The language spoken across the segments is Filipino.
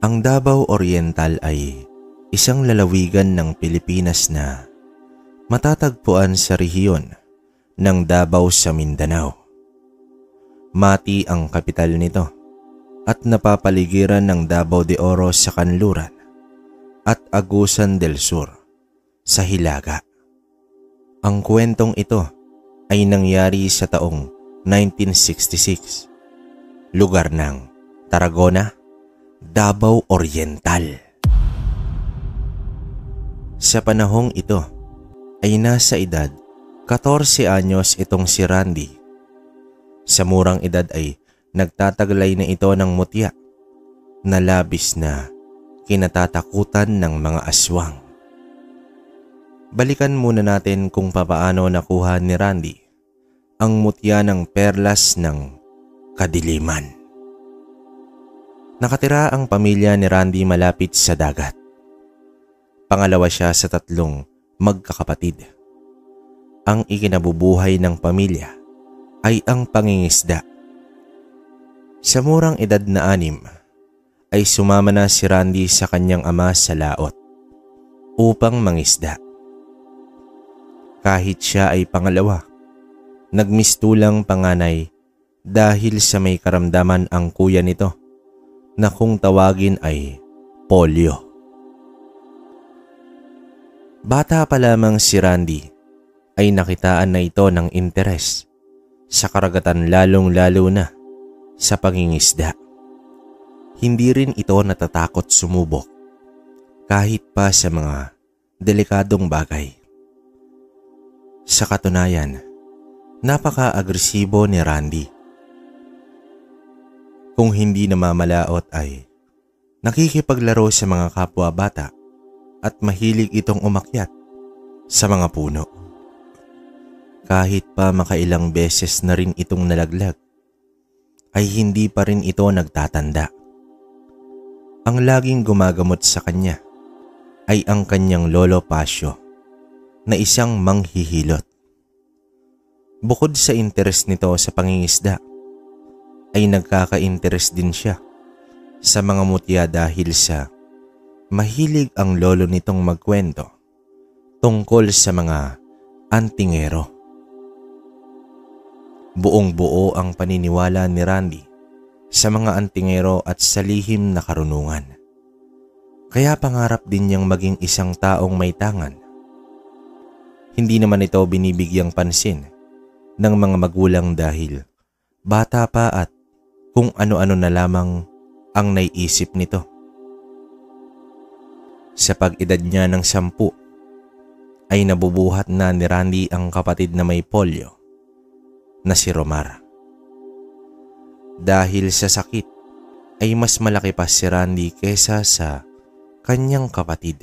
Ang Davao Oriental ay isang lalawigan ng Pilipinas na matatagpuan sa rehiyon ng Davao sa Mindanao. Mati ang kapital nito at napapaligiran ng Davao de Oro sa kanluran at Agusan del Sur sa hilaga. Ang kwentong ito ay nangyari sa taong 1966, lugar ng Tarragona, Davao Oriental. Sa panahong ito ay nasa edad 14 anyos itong si Randy. Sa murang edad ay nagtataglay na ito ng mutya na labis na kinatatakutan ng mga aswang. Balikan muna natin kung papaano nakuha ni Randy ang mutya ng perlas ng kadiliman. Nakatira ang pamilya ni Randy malapit sa dagat. Pangalawa siya sa 3 magkakapatid. Ang ikinabubuhay ng pamilya ay ang pangingisda. Sa murang edad na 6 ay sumama na si Randy sa kanyang ama sa laot upang mangisda. Kahit siya ay pangalawa, nagmistulang panganay dahil sa may karamdaman ang kuya nito na kung tawagin ay polio. Bata pa lamang si Randy ay nakitaan na ito ng interes sa karagatan, lalong-lalo na sa pangingisda. Hindi rin ito natatakot sumubok kahit pa sa mga delikadong bagay. Sa katunayan, napaka-agresibo ni Randy. Kung hindi namamalaot ay nakikipaglaro sa mga kapwa bata at mahilig itong umakyat sa mga puno. Kahit pa makailang beses na rin itong nalaglag, ay hindi pa rin ito nagtatanda. Ang laging gumagamot sa kanya ay ang kanyang lolo Pasio na isang manghihilot. Bukod sa interes nito sa pangingisda, ay nagkaka-interes din siya sa mga mutya dahil sa mahilig ang lolo nitong magkwento tungkol sa mga antingero. Buong-buo ang paniniwala ni Randy sa mga antingero at sa lihim na karunungan. Kaya pangarap din niyang maging isang taong may tangan. Hindi naman ito binibigyang pansin ng mga magulang dahil bata pa at kung ano-ano na lamang ang naiisip nito. Sa pag-edad niya ng 10 ay nabubuhat na ni Randy ang kapatid na may polio na si Romar. Dahil sa sakit ay mas malaki pa si Randy kesa sa kanyang kapatid.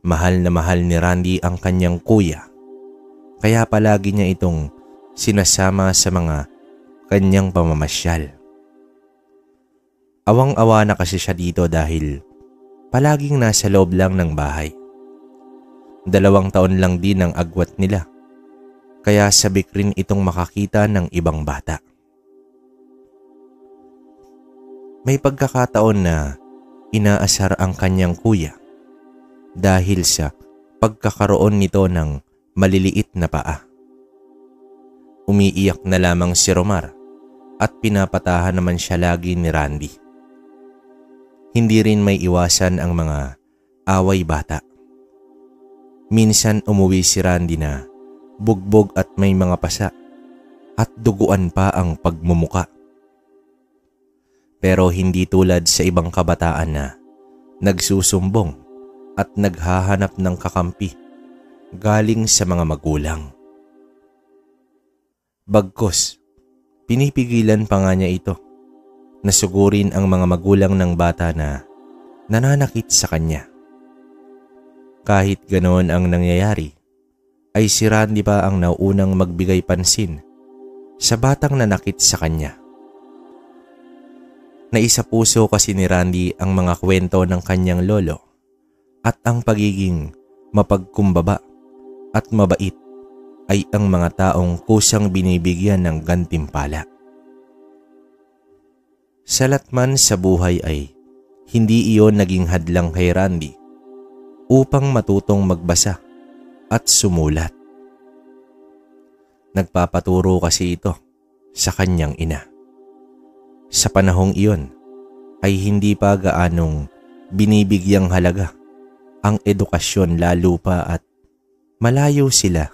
Mahal na mahal ni Randy ang kanyang kuya, kaya palagi niya itong sinasama sa mga kanyang pamamasyal. Awang-awa na kasi siya dito dahil palaging nasa loob lang ng bahay. 2 taon lang din ang agwat nila, kaya sabik rin itong makakita ng ibang bata. May pagkakataon na inaasar ang kanyang kuya dahil sa pagkakaroon nito ng maliliit na paa. Umiiyak na lamang si Romar at pinapatahan naman siya lagi ni Randy. Hindi rin may iwasan ang mga away bata. Minsan umuwi si Randy na bugbog at may mga pasa at duguan pa ang pagmumuka. Pero hindi tulad sa ibang kabataan na nagsusumbong at naghahanap ng kakampi galing sa mga magulang. Bagkus, pinipigilan pa nga niya ito na sugurin ang mga magulang ng bata na nananakit sa kanya. Kahit ganoon ang nangyayari, ay si Randy pa ang naunang magbigay pansin sa batang nanakit sa kanya. Naisapuso kasi ni Randy ang mga kwento ng kanyang lolo at ang pagiging mapagkumbaba at mabait ay ang mga taong kusang binibigyan ng gantimpala. Salat man sa buhay ay hindi iyon naging hadlang kay Randy upang matutong magbasa at sumulat. Nagpapaturo kasi ito sa kanyang ina. Sa panahong iyon ay hindi pa gaanong binibigyang halaga ang edukasyon, lalo pa at malayo sila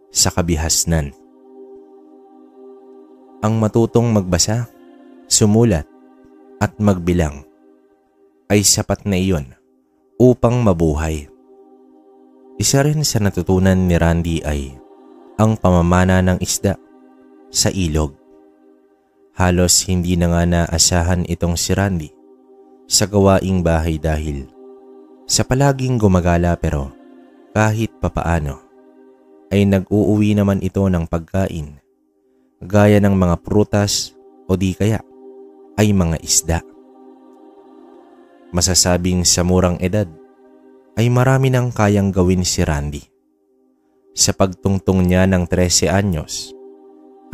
sa kabihasnan. Ang matutong magbasa, sumulat at magbilang ay sapat na iyon upang mabuhay. Isa rin sa natutunan ni Randy ay ang pamamana ng isda sa ilog. Halos hindi na nga naasahan itong si Randy sa gawaing bahay dahil sa palaging gumagala, pero kahit papaano ay nag-uuwi naman ito ng pagkain gaya ng mga prutas o di kaya ay mga isda. Masasabing sa murang edad ay marami nang kayang gawin si Randy. Sa pagtungtong niya ng 13 anyos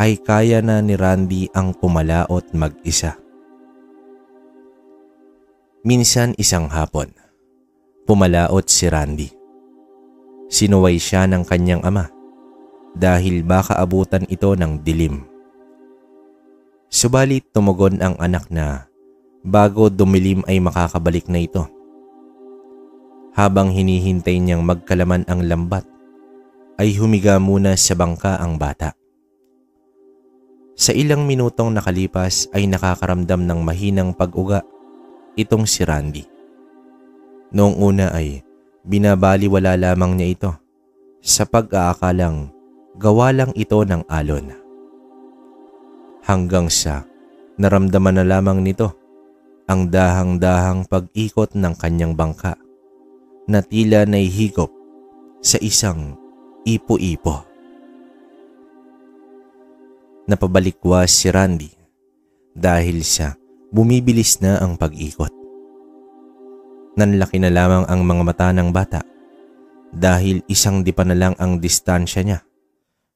ay kaya na ni Randy ang pumalaot mag-isa. Minsan isang hapon, pumalaot si Randy. Sinuway siya ng kanyang ama dahil baka abutan ito ng dilim. Subalit tumugon ang anak na bago dumilim ay makakabalik na ito. Habang hinihintay niyang magkalaman ang lambat, ay humiga muna sa bangka ang bata. Sa ilang minutong nakalipas ay nakakaramdam ng mahinang pag-uga itong si Randy. Noong una ay binabaliwala lamang niya ito sa pag-aakalang gawa lang ito ng alon. Hanggang sa naramdaman na lamang nito ang dahang-dahang pag-ikot ng kanyang bangka na tila nahihigop sa isang ipo-ipo. Napabalikwas si Randy dahil sa bumibilis na ang pag-ikot. Nanlaki na lamang ang mga mata ng bata dahil isang dipa na lang ang distansya niya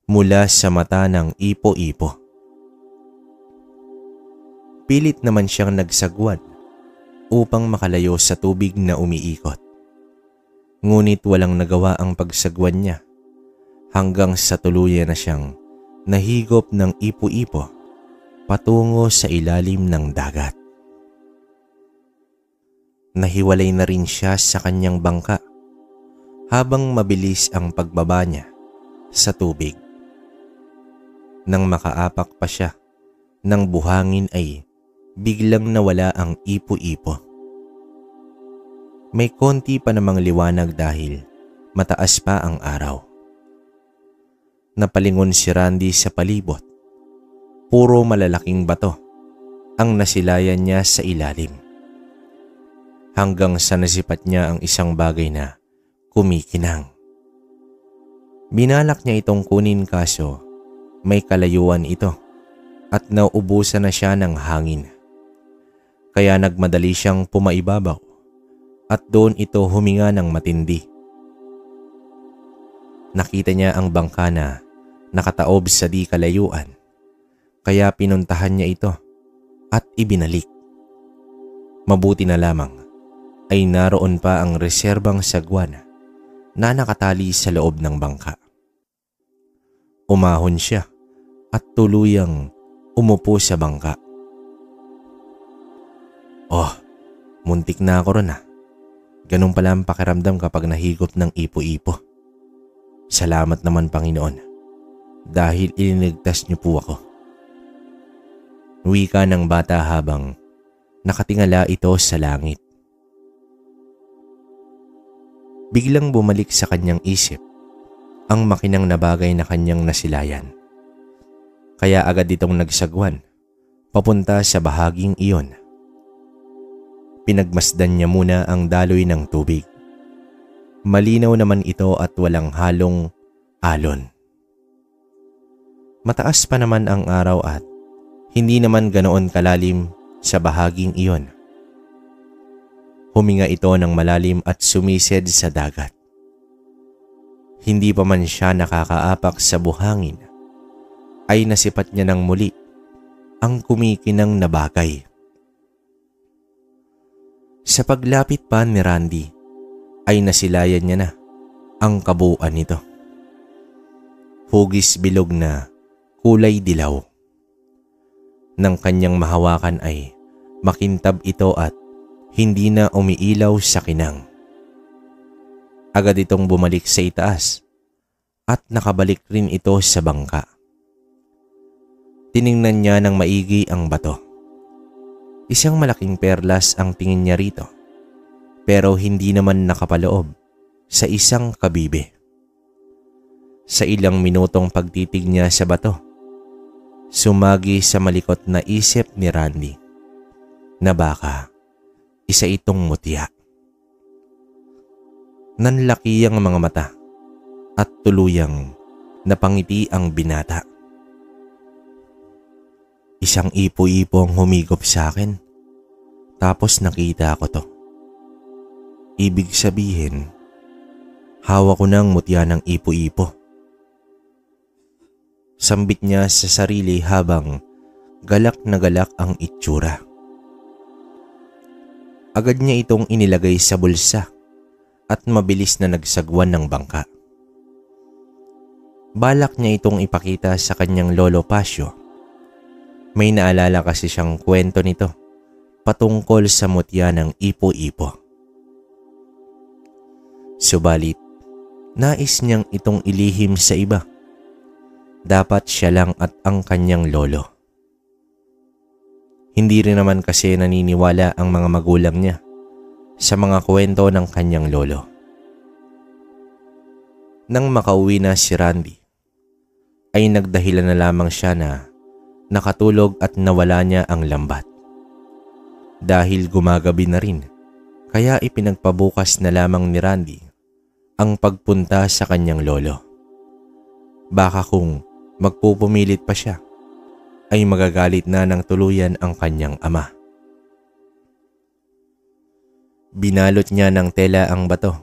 mula sa mata ng ipo-ipo. Pilit naman siyang nagsagwan upang makalayo sa tubig na umiikot. Ngunit walang nagawa ang pagsagwan niya hanggang sa tuluyan na siyang nahigop ng ipo-ipo patungo sa ilalim ng dagat. Nahiwalay na rin siya sa kanyang bangka habang mabilis ang pagbaba niya sa tubig. Nang makaapak pa siya ng buhangin ay biglang nawala ang ipo-ipo. May konti pa namang liwanag dahil mataas pa ang araw. Napalingon si Randy sa palibot. Puro malalaking bato ang nasilayan niya sa ilalim. Hanggang sa nasipat niya ang isang bagay na kumikinang. Binalak niya itong kunin kaso may kalayuan ito at nauubusan na siya ng hangin. Kaya nagmadali siyang pumaibabaw at doon ito huminga ng matindi. Nakita niya ang bangka na nakataob sa di kalayuan, kaya pinuntahan niya ito at ibinalik. Mabuti na lamang ay naroon pa ang reserbang sagwan na nakatali sa loob ng bangka. Umahon siya at tuluyang umupo sa bangka. Oh, muntik na ako ron ah. Ganun pala ang pakiramdam kapag nahigop ng ipo-ipo. Salamat naman Panginoon dahil ilinigtas niyo po ako. Wika ng bata habang nakatingala ito sa langit. Biglang bumalik sa kanyang isip ang makinang na bagay na kanyang nasilayan. Kaya agad itong nagsagwan papunta sa bahaging iyon. Pinagmasdan niya muna ang daloy ng tubig. Malinaw naman ito at walang halong alon. Mataas pa naman ang araw at hindi naman ganoon kalalim sa bahaging iyon. Huminga ito ng malalim at sumised sa dagat. Hindi pa man siya nakakaapak sa buhangin, ay nasipat niya ng muli ang kumikinang na bagay. Sa paglapit pa ni Randy ay nasilayan niya na ang kabuuan nito. Hugis bilog na kulay dilaw. Nang kanyang mahawakan ay makintab ito at hindi na umiilaw sa kinang. Agad itong bumalik sa itaas at nakabalik rin ito sa bangka. Tiningnan niya ng maigi ang bato. Isang malaking perlas ang tingin niya rito, pero hindi naman nakapaloob sa isang kabibe. Sa ilang minutong pagtitig niya sa bato, sumagi sa malikot na isip ni Randy na baka isa itong mutya. Nanlaki ang mga mata at tuluyang napangiti ang binata. Isang ipo-ipo ang humigop sa akin, tapos nakita ko to. Ibig sabihin, hawak ko ng mutya ng ipo-ipo. Sambit niya sa sarili habang galak na galak ang itsura. Agad niya itong inilagay sa bulsa at mabilis na nagsagwan ng bangka. Balak niya itong ipakita sa kanyang lolo Pasio. May naalala kasi siyang kwento nito patungkol sa mutya ng ipo-ipo. Subalit, nais niyang itong ilihim sa iba. Dapat siya lang at ang kanyang lolo. Hindi rin naman kasi naniniwala ang mga magulang niya sa mga kwento ng kanyang lolo. Nang makauwi na si Randy, ay nagdahilan na lamang siya na nakatulog at nawala niya ang lambat. Dahil gumagabi na rin, kaya ipinagpabukas na lamang ni Randy ang pagpunta sa kanyang lolo. Baka kung magpupumilit pa siya, ay magagalit na ng tuluyan ang kanyang ama. Binalot niya ng tela ang bato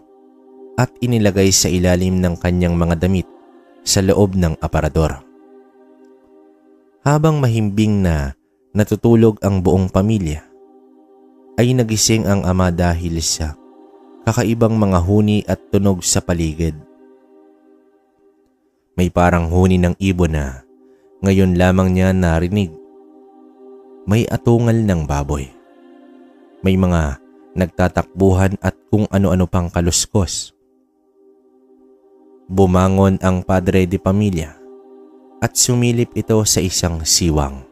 at inilagay sa ilalim ng kanyang mga damit sa loob ng aparador. Habang mahimbing na natutulog ang buong pamilya, ay nagising ang ama dahil sa kakaibang mga huni at tunog sa paligid. May parang huni ng ibon na ngayon lamang niya narinig. May atungal ng baboy. May mga nagtatakbuhan at kung ano-ano pang kaluskos. Bumangon ang padre de pamilya at sumilip ito sa isang siwang.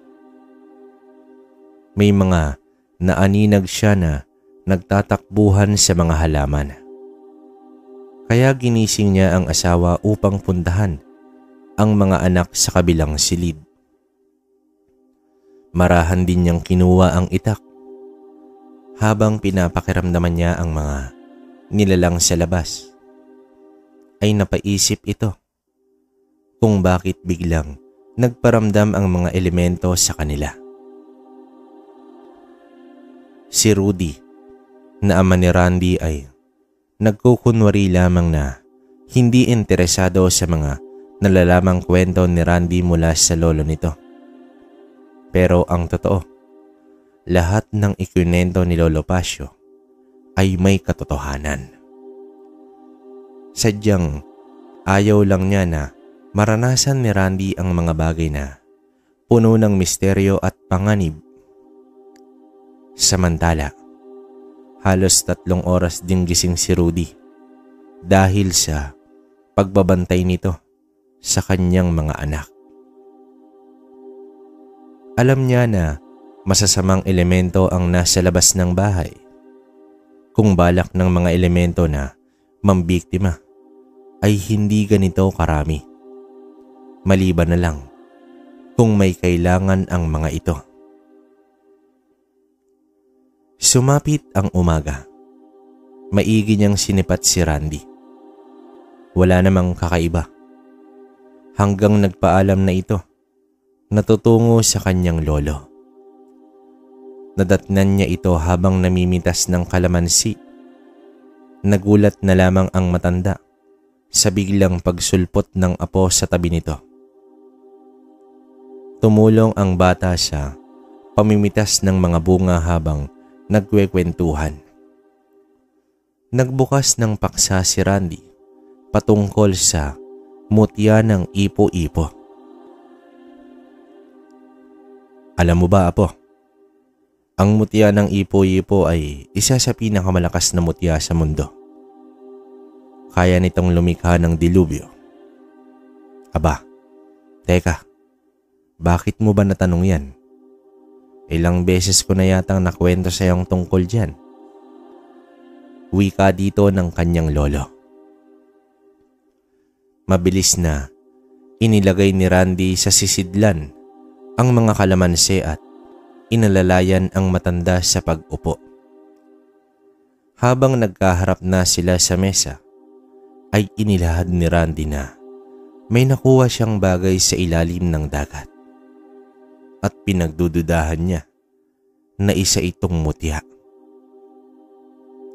May mga naaninag siya na nagtatakbuhan sa mga halaman. Kaya ginising niya ang asawa upang puntahan ang mga anak sa kabilang silid. Marahan din niyang kinuha ang itak. Habang pinapakiramdaman niya ang mga nilalang sa labas, ay napaisip ito kung bakit biglang nagparamdam ang mga elemento sa kanila. Si Rudy, na ama ni Randy, ay nagkukunwari lamang na hindi interesado sa mga nalalamang kwento ni Randy mula sa lolo nito. Pero ang totoo, lahat ng ikwento ni Lolo Pasio ay may katotohanan. Sadyang ayaw lang niya na maranasan ni Randy ang mga bagay na puno ng misteryo at panganib. Samantala, halos 3 oras din gising si Rudy dahil sa pagbabantay nito sa kanyang mga anak. Alam niya na masasamang elemento ang nasa labas ng bahay. Kung balak ng mga elemento na mambiktima ay hindi ganito karami. Maliban na lang kung may kailangan ang mga ito. Sumapit ang umaga. Maigi niyang sinipat si Randy. Wala namang kakaiba. Hanggang nagpaalam na ito, natutungo sa kanyang lolo. Nadatnan niya ito habang namimitas ng kalamansi. Nagulat na lamang ang matanda sa biglang pagsulpot ng apo sa tabi nito. Tumulong ang bata sa pamimitas ng mga bunga habang nagkwekwentuhan. Nagbukas ng paksa si Randy patungkol sa mutya ng ipo-ipo. Alam mo ba, Apo? Ang mutya ng ipo-ipo ay isa sa pinakamalakas na mutya sa mundo. Kaya nitong lumikha ng dilubyo. Aba, teka, bakit mo ba natanong yan? Ilang beses ko na yatang nakwento sa iyong tungkol dyan. Wika dito ng kanyang lolo. Mabilis na inilagay ni Randy sa sisidlan ang mga kalamansi at inalalayan ang matanda sa pag-upo. Habang nagkaharap na sila sa mesa, ay inilahad ni Randy na may nakuha siyang bagay sa ilalim ng dagat. At pinagdududahan niya na isa itong mutya.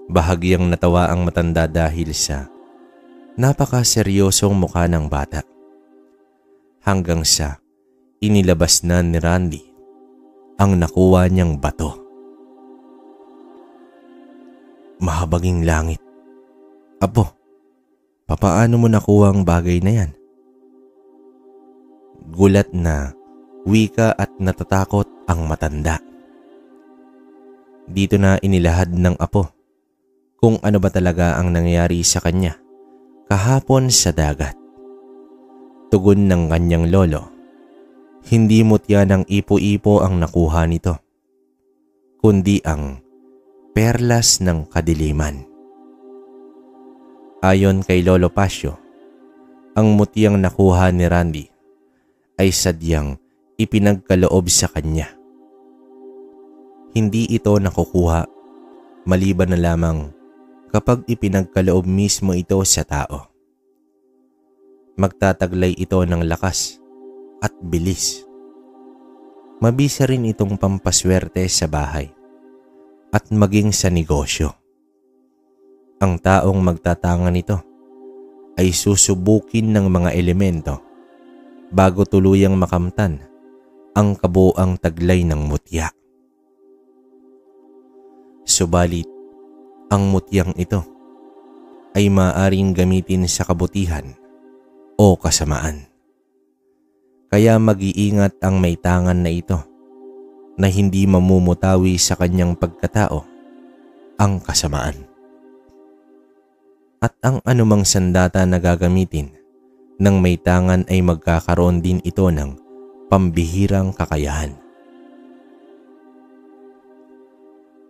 Bahagyang natawa ang matanda dahil sa napakaseryosong mukha ng bata. Hanggang sa inilabas na ni Randy ang nakuha niyang bato. Mahabaging langit. Apo, papaano mo nakuha ang bagay na yan? Gulat na wika at natatakot ang matanda. Dito na inilahad ng apo kung ano ba talaga ang nangyari sa kanya kahapon sa dagat. Tugon ng kanyang lolo, hindi mutya ng ipo-ipo ang nakuha nito, kundi ang perlas ng kadiliman. Ayon kay Lolo Pasio, ang mutyang nakuha ni Randy ay sadyang ipinagkaloob sa kanya. Hindi ito nakukuha maliban na lamang kapag ipinagkaloob mismo ito sa tao. Magtataglay ito ng lakas at bilis. Mabisa rin itong pampaswerte sa bahay at maging sa negosyo. Ang taong magtatangan nito ay susubukin ng mga elemento bago tuluyang makamtan ang kabuoang taglay ng mutya. Subalit, ang mutyang ito ay maaaring gamitin sa kabutihan o kasamaan. Kaya mag-iingat ang may tangan na ito na hindi mamumutawi sa kanyang pagkatao ang kasamaan. At ang anumang sandata na gagamitin ng may tangan ay magkakaroon din ito ng pambihirang kakayahan.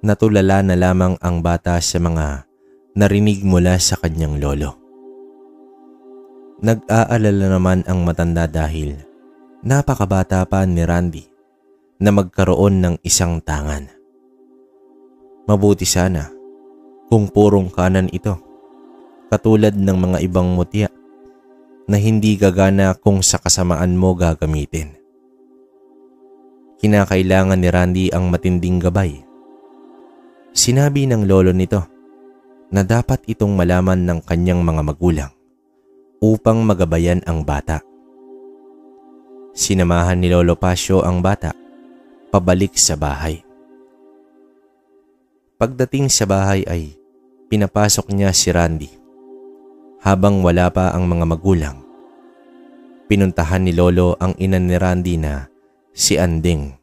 Natulala na lamang ang bata sa mga narinig mula sa kanyang lolo. Nag-aalala naman ang matanda dahil napakabata pa ni Randy na magkaroon ng isang tangan. Mabuti sana kung purong kanan ito, katulad ng mga ibang mutya na hindi gagana kung sa kasamaan mo gagamitin. Kinakailangan ni Randy ang matinding gabay. Sinabi ng lolo nito na dapat itong malaman ng kanyang mga magulang upang magabayan ang bata. Sinamahan ni Lolo Pasio ang bata pabalik sa bahay. Pagdating sa bahay ay pinapasok niya si Randy habang wala pa ang mga magulang. Pinuntahan ni Lolo ang ina ni Randy na si Anding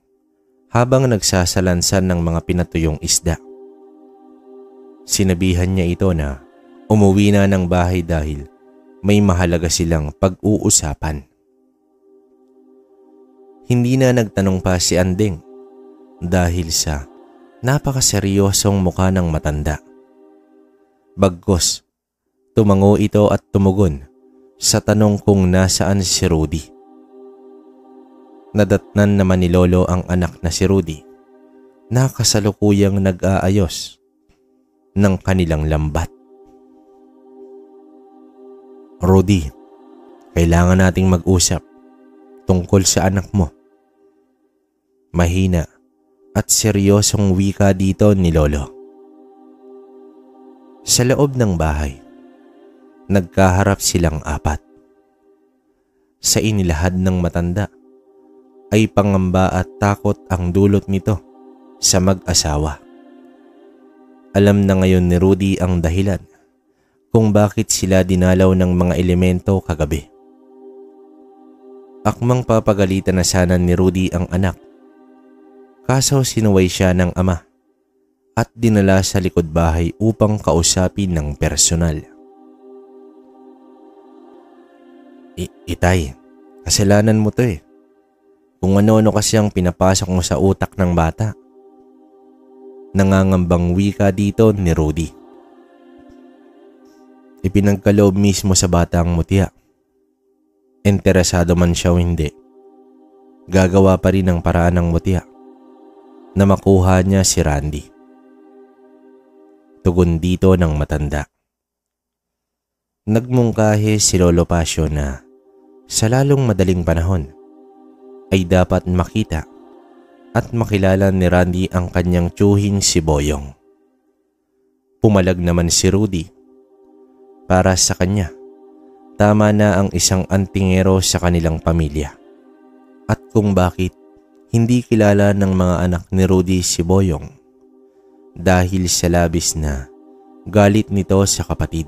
habang nagsasalansan ng mga pinatuyong isda. Sinabihan niya ito na umuwi na ng bahay dahil may mahalaga silang pag-uusapan. Hindi na nagtanong pa si Anding dahil sa napakaseryosong mukha ng matanda. Bagkus, tumango ito at tumugon sa tanong kung nasaan si Rudy. Nadatnan naman ni Lolo ang anak na si Rudy na kasalukuyang nag-aayos ng kanilang lambat. Rudy, kailangan nating mag-usap tungkol sa anak mo. Mahina at seryosong wika dito ni Lolo. Sa loob ng bahay, nagkaharap silang apat. Sa inilahad ng matanda ay pangamba at takot ang dulot nito sa mag-asawa. Alam na ngayon ni Rudy ang dahilan kung bakit sila dinalaw ng mga elemento kagabi. Akmang papagalitan na sana ni Rudy ang anak, kaso sinuway siya ng ama at dinala sa likod bahay upang kausapin ng personal. Itay, kasalanan mo to eh. Kung ano-ano kasi ang pinapasok mo sa utak ng bata. Nangangambang wika dito ni Rudy. Ipinagkaloob mismo sa bata ang mutya. Interesado man siya o hindi, gagawa pa rin ang paraan ng mutya na makuha niya si Randy. Tugon dito ng matanda. Nagmungkahi si Lolo Pasio na sa lalong madaling panahon ay dapat makita at makilala ni Randy ang kanyang tiyuhing si Boyong. Pumalag naman si Rudy. Para sa kanya, tama na ang isang antingero sa kanilang pamilya. At kung bakit hindi kilala ng mga anak ni Rudy si Boyong dahil sa labis na galit nito sa kapatid.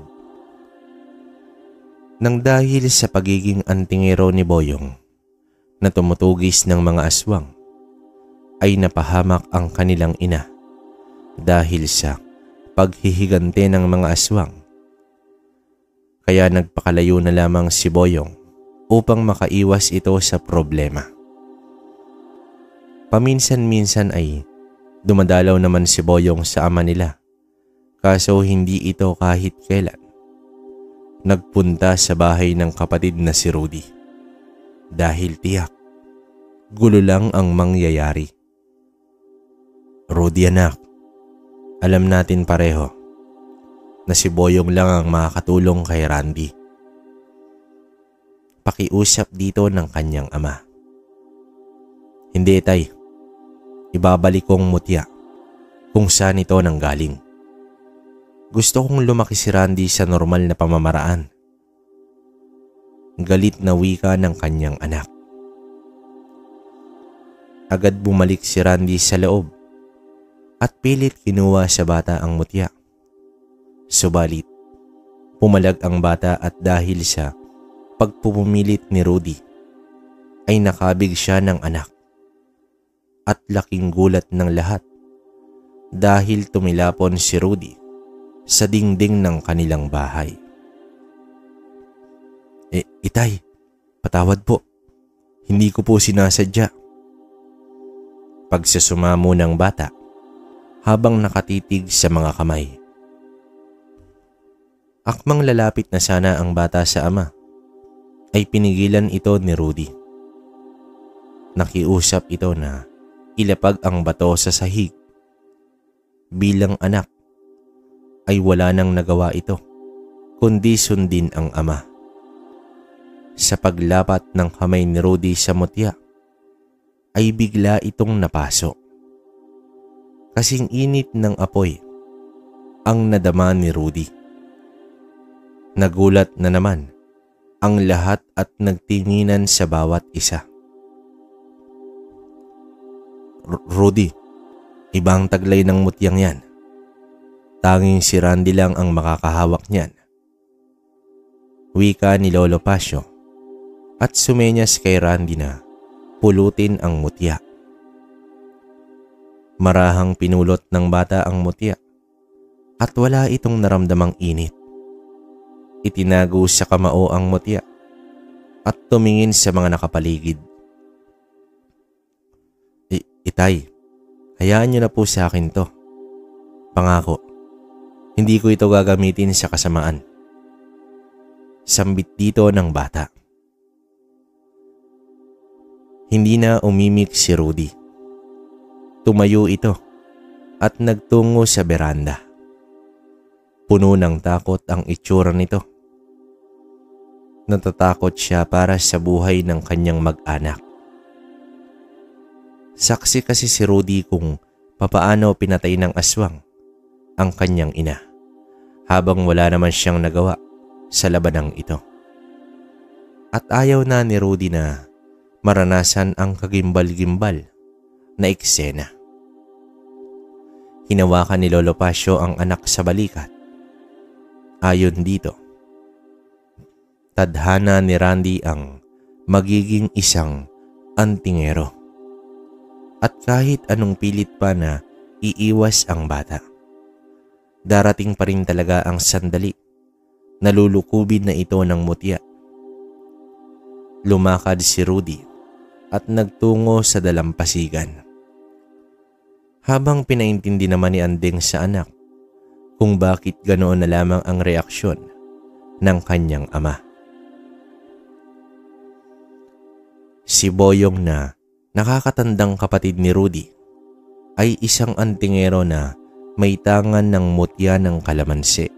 Nang dahil sa pagiging antingero ni Boyong na tumutugis ng mga aswang, ay napahamak ang kanilang ina dahil sa paghihigante ng mga aswang. Kaya nagpakalayo na lamang si Boyong upang makaiwas ito sa problema. Paminsan-minsan ay dumadalaw naman si Boyong sa ama nila, kaso hindi ito kahit kailan nagpunta sa bahay ng kapatid na si Rudy dahil tiyak gulo lang ang mangyayari. Rudy anak, alam natin pareho na si Boyong lang ang makakatulong kay Randy. Pakiusap dito ng kanyang ama. Hindi tay, ibabalik kong mutya kung saan ito nanggaling. Gusto kong lumaki si Randy sa normal na pamamaraan. Galit na wika ng kanyang anak. Agad bumalik si Randy sa loob at pilit kinuha sa bata ang mutya. Subalit, pumalag ang bata at dahil sa pagpupumilit ni Rudy, ay nakabig siya ng anak. At laking gulat ng lahat dahil tumilapon si Rudy sa dingding ng kanilang bahay. Itay, patawad po. Hindi ko po sinasadya. Pagsasumamo ng bata habang nakatitig sa mga kamay. Akmang lalapit na sana ang bata sa ama, ay pinigilan ito ni Rudy. Nakiusap ito na ilapag ang bato sa sahig. Bilang anak, ay wala nang nagawa ito, kundi sundin ang ama. Sa paglapat ng kamay ni Rudy sa mutya, ay bigla itong napaso. Kasing init ng apoy ang nadama ni Rudy. Nagulat na naman ang lahat at nagtinginan sa bawat isa. Rudy, ibang taglay ng mutyang yan. Tanging si Randy lang ang makakahawak niyan. Wika ni Lolo Pasio at sumenyas kay Randy na pulutin ang mutya. Marahang pinulot ng bata ang mutya at wala itong naramdamang init. Itinago sa kamao ang mutya at tumingin sa mga nakapaligid. Itay, hayaan niyo na po sa akin to. Pangako, hindi ko ito gagamitin sa kasamaan. Sambit dito ng bata. Hindi na umimik si Rudy. Tumayo ito at nagtungo sa beranda. Puno ng takot ang itsura nito. Natatakot siya para sa buhay ng kanyang mag-anak. Saksi kasi si Rudy kung papaano pinatay ng aswang ang kanyang ina habang wala naman siyang nagawa sa labanang ito. At ayaw na ni Rudy na maranasan ang kagimbal-gimbal na eksena. Hinawakan ni Lolo Pasio ang anak sa balikat. Ayon dito, tadhana ni Randy ang magiging isang antingero. At kahit anong pilit pa na iiwas ang bata, darating pa rin talaga ang sandali na lulukubin na ito ng mutya. Lumakad si Rudy at nagtungo sa dalampasigan. Habang pinaintindi naman ni Andeng sa anak kung bakit ganoon na lamang ang reaksyon ng kanyang ama. Si Boyong na nakakatandang kapatid ni Rudy ay isang antingero na may tangan ng mutya ng kalamansi.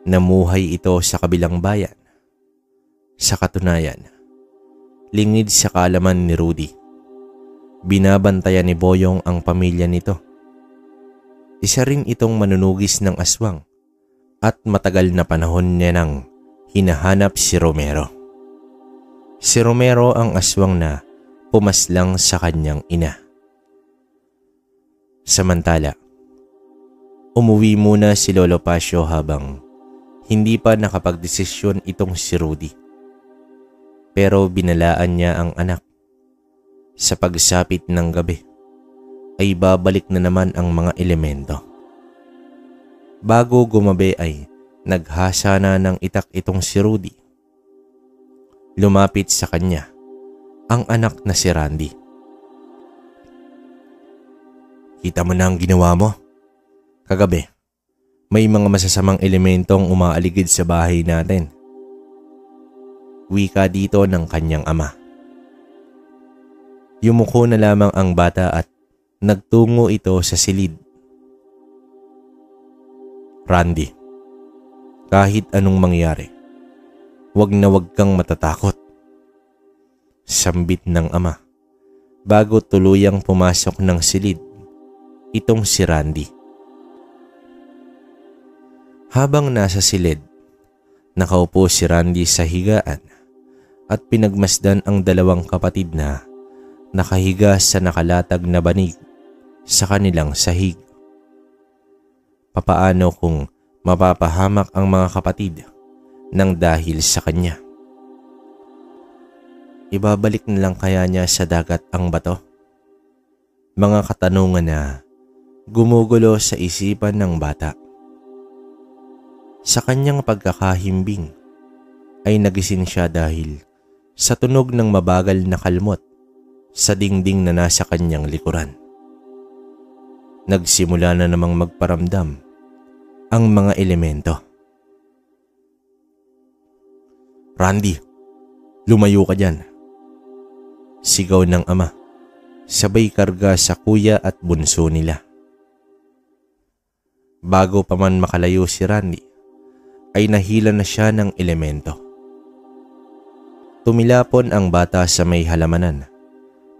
Namuhay ito sa kabilang bayan. Sa katunayan, lingid sa kaalaman ni Rudy, binabantayan ni Boyong ang pamilya nito. Isa rin itong manunugis ng aswang at matagal na panahon niya nang hinahanap si Romero. Si Romero ang aswang na pumaslang sa kanyang ina. Samantala, umuwi muna si Lolo Pasio habang hindi pa nakapagdesisyon itong si Rudy. Pero binalaan niya ang anak. Sa pagsapit ng gabi ay babalik na naman ang mga elemento. Bago gumabi ay naghasa na ng itak itong si Rudy. Lumapit sa kanya ang anak na si Randy. Kita mo na ang ginawa mo? Kagabi, may mga masasamang elementong umaaligid sa bahay natin. Wika dito ng kanyang ama. Yumuko na lamang ang bata at nagtungo ito sa silid. Randy, kahit anong mangyari, wag na wag kang matatakot. Sambit ng ama bago tuluyang pumasok ng silid itong si Randy. Habang nasa silid, nakaupo si Randy sa higaan at pinagmasdan ang dalawang kapatid na nakahiga sa nakalatag na banig sa kanilang sahig. Papaano kung mapapahamak ang mga kapatid nang dahil sa kanya? Ibabalik na lang kaya niya sa dagat ang bato? Mga katanungan na gumugulo sa isipan ng bata. Sa kanyang pagkakahimbing ay nagising siya dahil sa tunog ng mabagal na kalmot sa dingding na nasa kanyang likuran. Nagsimula na namang magparamdam ang mga elemento. Randy, lumayo ka dyan. Sigaw ng ama, sabay karga sa kuya at bunso nila. Bago pa man makalayo si Randy, ay nahila na siya ng elemento. Tumilapon ang bata sa may halamanan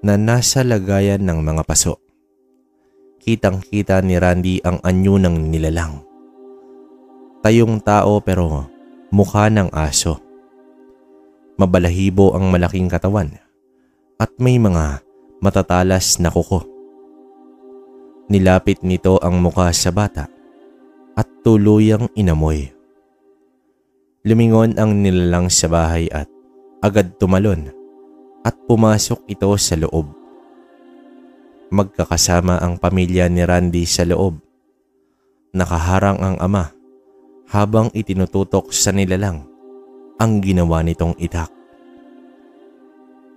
na nasa lagayan ng mga paso. Kitang-kita ni Randy ang anyo ng nilalang. Tayong tao pero mukha ng aso. Mabalahibo ang malaking katawan at may mga matatalas na kuko. Nilapit nito ang mukha sa bata at tuluyang inamoy. Lumingon ang nilalang sa bahay at agad tumalon at pumasok ito sa loob. Magkakasama ang pamilya ni Randy sa loob. Nakaharang ang ama habang itinututok sa nilalang ang ginawa nitong itak.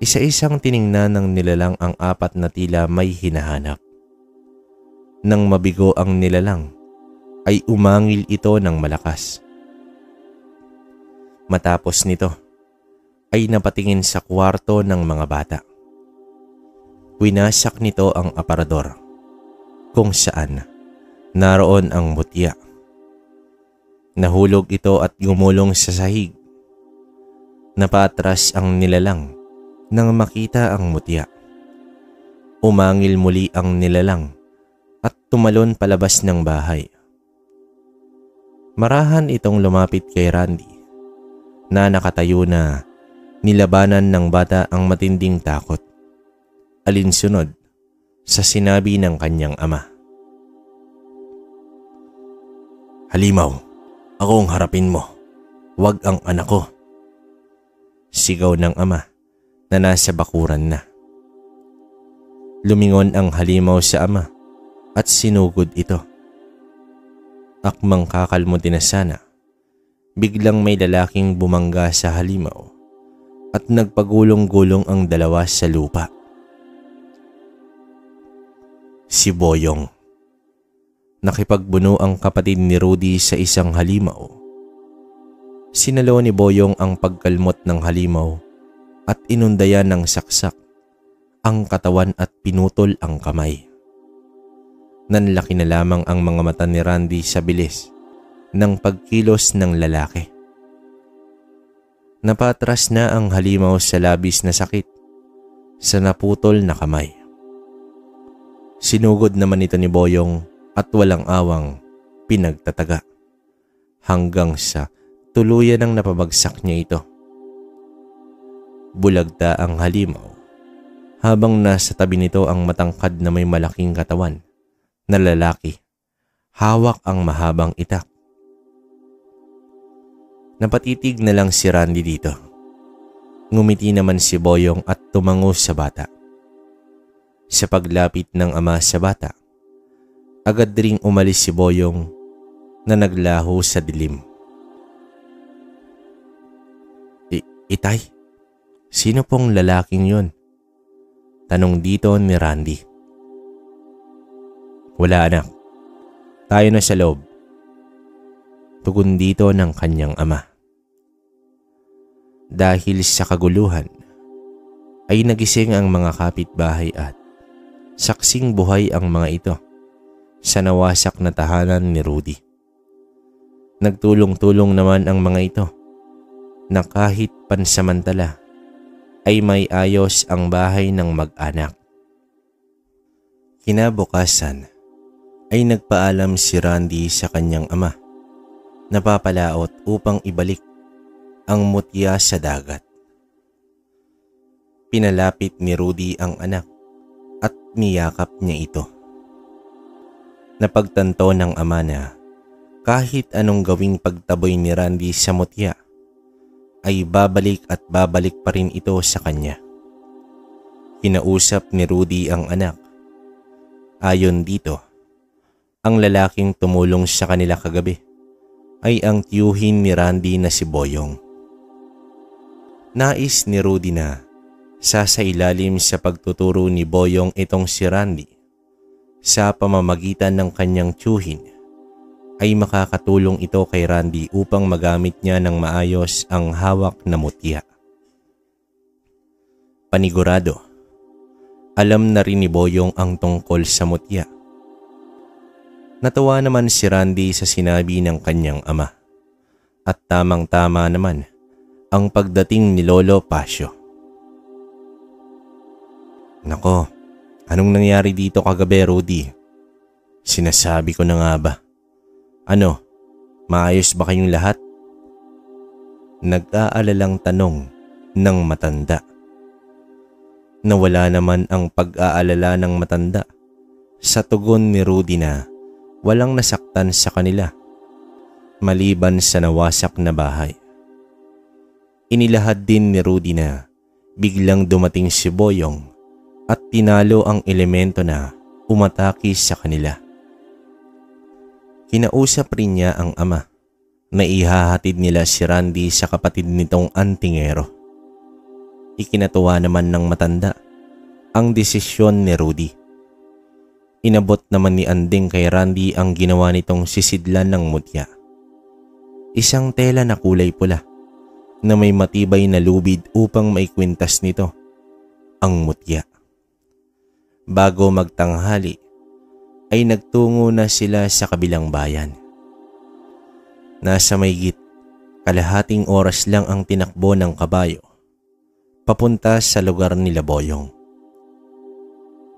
Isa-isang tiningnan ng nilalang ang apat na tila may hinahanap. Nang mabigo ang nilalang, ay umangil ito ng malakas. Matapos nito, ay napatingin sa kwarto ng mga bata. Winasak nito ang aparador, kung saan naroon ang mutya. Nahulog ito at gumulong sa sahig. Napatras ang nilalang nang makita ang mutya. Umangil muli ang nilalang at tumalon palabas ng bahay. Marahan itong lumapit kay Randy na nakatayo na nilabanan ng bata ang matinding takot. Alinsunod sa sinabi ng kanyang ama. Halimaw, ako ang harapin mo. Huwag ang anak ko. Sigaw ng ama na nasa bakuran na. Lumingon ang halimaw sa ama at sinugod ito. Akmang kakalmutin na sana, biglang may lalaking bumangga sa halimaw at nagpagulong-gulong ang dalawa sa lupa. Si Boyong. Nakipagbuno ang kapatid ni Rudy sa isang halimaw. Sinalo ni Boyong ang pagkalmot ng halimaw at inundayan ng saksak ang katawan at pinutol ang kamay. Nanlaki na lamang ang mga mata ni Randy sa bilis ng pagkilos ng lalaki. Napatras na ang halimaw sa labis na sakit sa naputol na kamay. Sinugod naman ito ni Boyong at walang awang pinagtataga hanggang sa tuluyan ng napabagsak niya ito. Bulagta ang halimaw habang nasa tabi nito ang matangkad na may malaking katawan na lalaki, hawak ang mahabang itak. Napatitig na lang si Randy dito. Ngumiti naman si Boyong at tumango sa bata. Sa paglapit ng ama sa bata, agad ring umalis si Boyong na naglaho sa dilim. Itay, sino pong lalaking yun? Tanong dito ni Randy. Wala anak, tayo na sa loob. Tugon dito ng kanyang ama. Dahil sa kaguluhan, ay nagising ang mga kapitbahay at saksing buhay ang mga ito sa nawasak na tahanan ni Rudy. Nagtulong-tulong naman ang mga ito na kahit pansamantala ay may ayos ang bahay ng mag-anak. Kinabukasan ay nagpaalam si Randy sa kanyang ama na papalaot upang ibalik ang mutya sa dagat. Pinalapit ni Rudy ang anak at niyakap niya ito. Napagtanto ng ama na kahit anong gawing pagtaboy ni Randy sa mutya ay babalik at babalik pa rin ito sa kanya. Kinausap ni Rudy ang anak. Ayon dito, ang lalaking tumulong sa kanila kagabi ay ang tiyuhin ni Randy na si Boyong. Nais ni Rudy na sasailalim sa pagtuturo ni Boyong itong si Randy sa pamamagitan ng kanyang tiyuhin ay makakatulong ito kay Randy upang magamit niya ng maayos ang hawak na mutya. Panigurado, alam na rin ni Boyong ang tungkol sa mutya. Natawa naman si Randy sa sinabi ng kanyang ama at tamang-tama naman ang pagdating ni Lolo Pasio. Nako, anong nangyari dito kagabi, Rudy? Sinasabi ko na nga ba? Ano, maayos ba kayong lahat? Nag-aalalang tanong ng matanda. Nawala naman ang pag-aalala ng matanda sa tugon ni Rudy na walang nasaktan sa kanila maliban sa nawasak na bahay. Inilahad din ni Rudy na biglang dumating si Boyong at tinalo ang elemento na umatake sa kanila. Kinausap rin niya ang ama na ihahatid nila si Randy sa kapatid nitong antingero. Ikinatuwa naman ng matanda ang desisyon ni Rudy. Inabot naman ni Anding kay Randy ang ginawa nitong sisidlan ng mutya. Isang tela na kulay pula na may matibay na lubid upang maikwintas nito ang mutya. Bago magtanghali ay nagtungo na sila sa kabilang bayan. Nasa maygit kalahating oras lang ang tinakbo ng kabayo papunta sa lugar nila Boyong.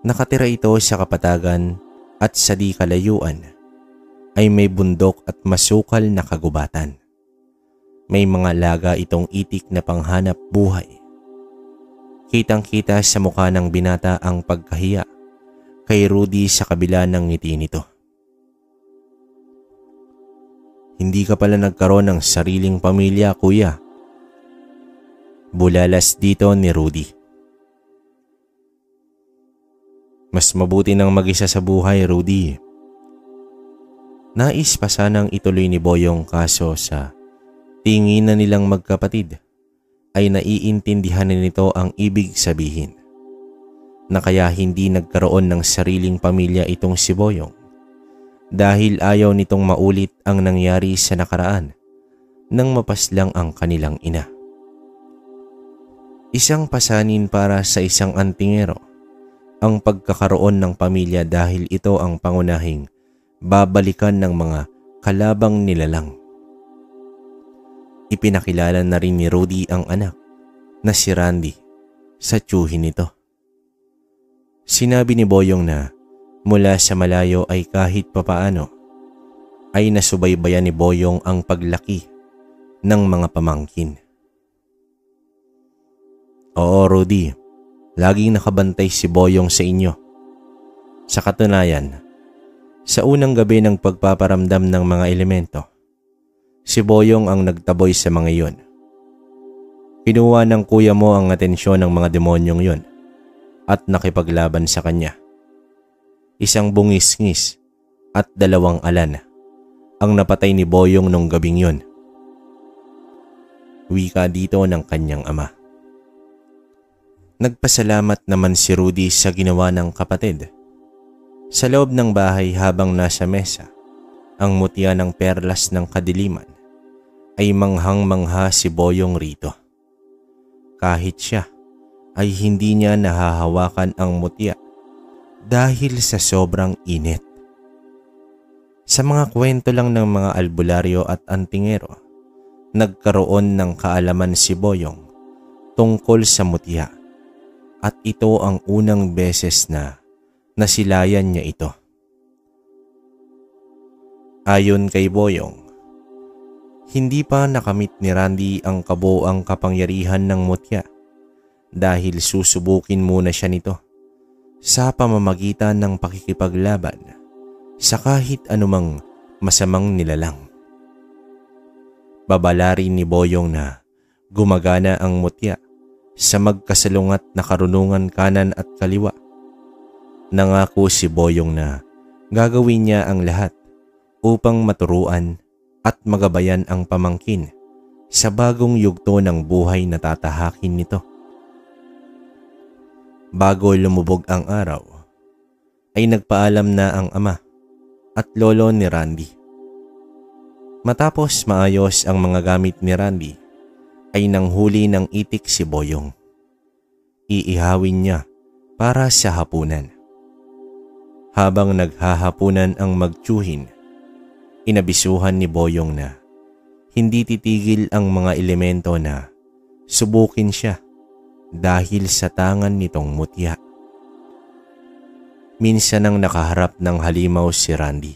Nakatira ito sa kapatagan at sa di kalayuan ay may bundok at masukal na kagubatan. May mga laga itong itik na panghanap buhay. Kitang-kita sa mukha ng binata ang pagkahiya kay Rudy sa kabila ng ngiti nito. Hindi ka pala nagkaroon ng sariling pamilya, kuya. Bulalas dito ni Rudy. Mas mabuti nang mag-isa sa buhay, Rudy. Nais pa sanang ituloy ni Boyong kaso sa tingin na nilang magkapatid ay naiintindihan nito ang ibig sabihin na kaya hindi nagkaroon ng sariling pamilya itong si Boyong dahil ayaw nitong maulit ang nangyari sa nakaraan nang mapaslang ang kanilang ina. Isang pasanin para sa isang antingero ang pagkakaroon ng pamilya dahil ito ang pangunahing babalikan ng mga kalabang nilalang. Ipinakilala na rin ni Rudy ang anak na si Randy sa tiyuhin nito. Sinabi ni Boyong na mula sa malayo ay kahit papaano ay nasubaybayan ni Boyong ang paglaki ng mga pamangkin. Oo, Rudy, laging nakabantay si Boyong sa inyo. Sa katunayan, sa unang gabi ng pagpaparamdam ng mga elemento, si Boyong ang nagtaboy sa mga iyon. Kinuha ng kuya mo ang atensyon ng mga demonyong yon at nakipaglaban sa kanya. Isang bungis-ngis at 2 alan ang napatay ni Boyong nung gabing yon. Wika dito ng kanyang ama. Nagpasalamat naman si Rudy sa ginawa ng kapatid. Sa loob ng bahay habang nasa mesa, ang mutya ng perlas ng kadiliman ay manghang-mangha si Boyong rito. Kahit siya ay hindi niya nahahawakan ang mutya dahil sa sobrang init. Sa mga kwento lang ng mga albularyo at antingero, nagkaroon ng kaalaman si Boyong tungkol sa mutya at ito ang unang beses na nasilayan niya ito. Ayon kay Boyong, hindi pa nakamit ni Randy ang kabuoang kapangyarihan ng mutya dahil susubukin muna siya nito sa pamamagitan ng pakikipaglaban sa kahit anumang masamang nilalang. Babala rin ni Boyong na gumagana ang mutya sa magkasalungat na karunungan kanan at kaliwa. Nangako si Boyong na gagawin niya ang lahat upang maturuan at magabayan ang pamangkin sa bagong yugto ng buhay na tatahakin nito. Bago lumubog ang araw, ay nagpaalam na ang ama at lolo ni Randy. Matapos maayos ang mga gamit ni Randy, ay nanghuli ng itik si Boyong. Iihawin niya para sa hapunan. Habang naghahapunan ang magtiyuhin, inabisuhan ni Boyong na hindi titigil ang mga elemento na subukin siya dahil sa tangan nitong mutya. Minsan nang nakaharap ng halimaw si Randy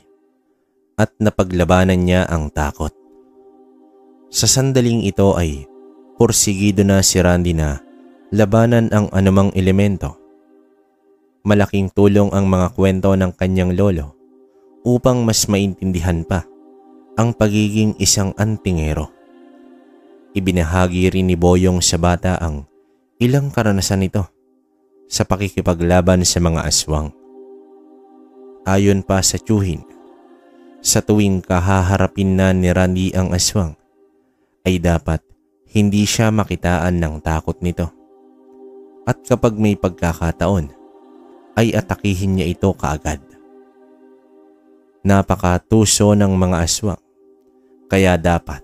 at napaglabanan niya ang takot. Sa sandaling ito ay porsigido na si Randy na labanan ang anumang elemento. Malaking tulong ang mga kwento ng kanyang lolo upang mas maintindihan pa ang pagiging isang antingero. Ibinahagi rin ni Boyong sa bata ang ilang karanasan nito sa pakikipaglaban sa mga aswang. Ayon pa sa tiyuhin, sa tuwing kahaharapin na ni Randy ang aswang, ay dapat hindi siya makitaan ng takot nito. At kapag may pagkakataon, ay atakihin niya ito kaagad. Napakatuso ng mga aswang, kaya dapat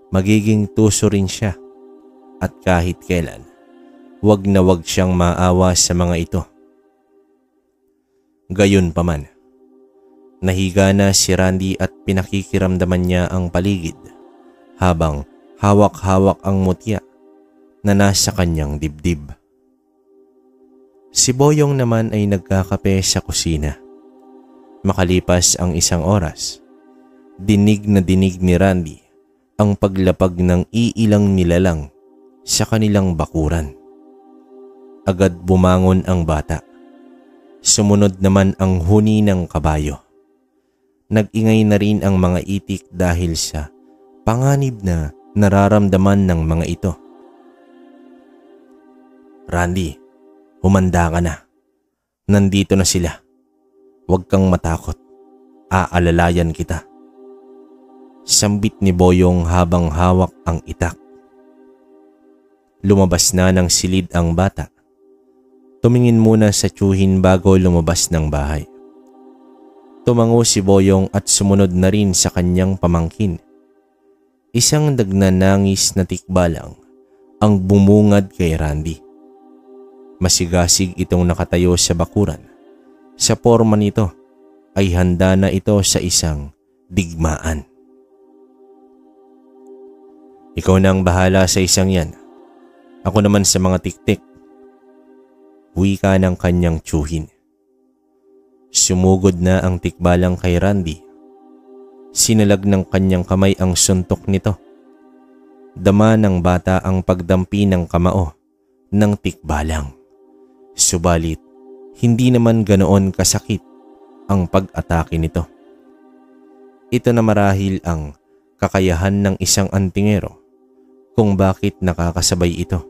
magiging tuso rin siya at kahit kailan, wag na wag siyang maawa sa mga ito. Gayunpaman, nahiga na si Randy at pinakikiramdaman niya ang paligid habang hawak-hawak ang mutya na nasa kanyang dibdib. Si Boyong naman ay nagkakape sa kusina. Makalipas ang 1 oras, dinig na dinig ni Randy ang paglapag ng iilang nilalang sa kanilang bakuran. Agad bumangon ang bata. Sumunod naman ang huni ng kabayo. Nag-ingay na rin ang mga itik dahil sa panganib na nararamdaman ng mga ito. Randy, humanda ka na. Nandito na sila. Huwag kang matakot. Aalalayan kita. Sambit ni Boyong habang hawak ang itak. Lumabas na ng silid ang bata. Tumingin muna sa tiyuhin bago lumabas ng bahay. Tumango si Boyong at sumunod na rin sa kanyang pamangkin. Isang nagnanangis na tikbalang ang bumungad kay Randy. Masigasig itong nakatayo sa bakuran. Sa porma nito ay handa na ito sa isang digmaan. Ikaw na ang bahala sa isang yan. Ako naman sa mga tiktik. Wika ng kanyang tiyuhin. Sumugod na ang tikbalang kay Randy. Sinalag ng kanyang kamay ang suntok nito. Dama ng bata ang pagdampi ng kamao ng tikbalang. Subalit, hindi naman ganoon kasakit ang pag-atake nito. Ito na marahil ang kakayahan ng isang antingero kung bakit nakakasabay ito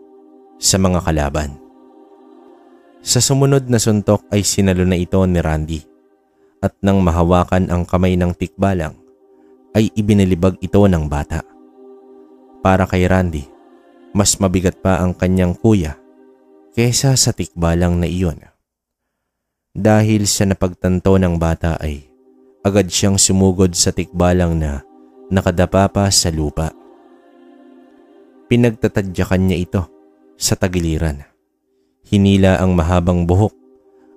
sa mga kalaban. Sa sumunod na suntok ay sinalo na ito ni Randy at nang mahawakan ang kamay ng tikbalang ay ibinalibag ito ng bata. Para kay Randy, mas mabigat pa ang kanyang kuya kesa sa tikbalang na iyon. Dahil sa napagtanto ng bata ay agad siyang sumugod sa tikbalang na nakadapa pa sa lupa. Pinagtatadyakan niya ito sa tagiliran. Hinila ang mahabang buhok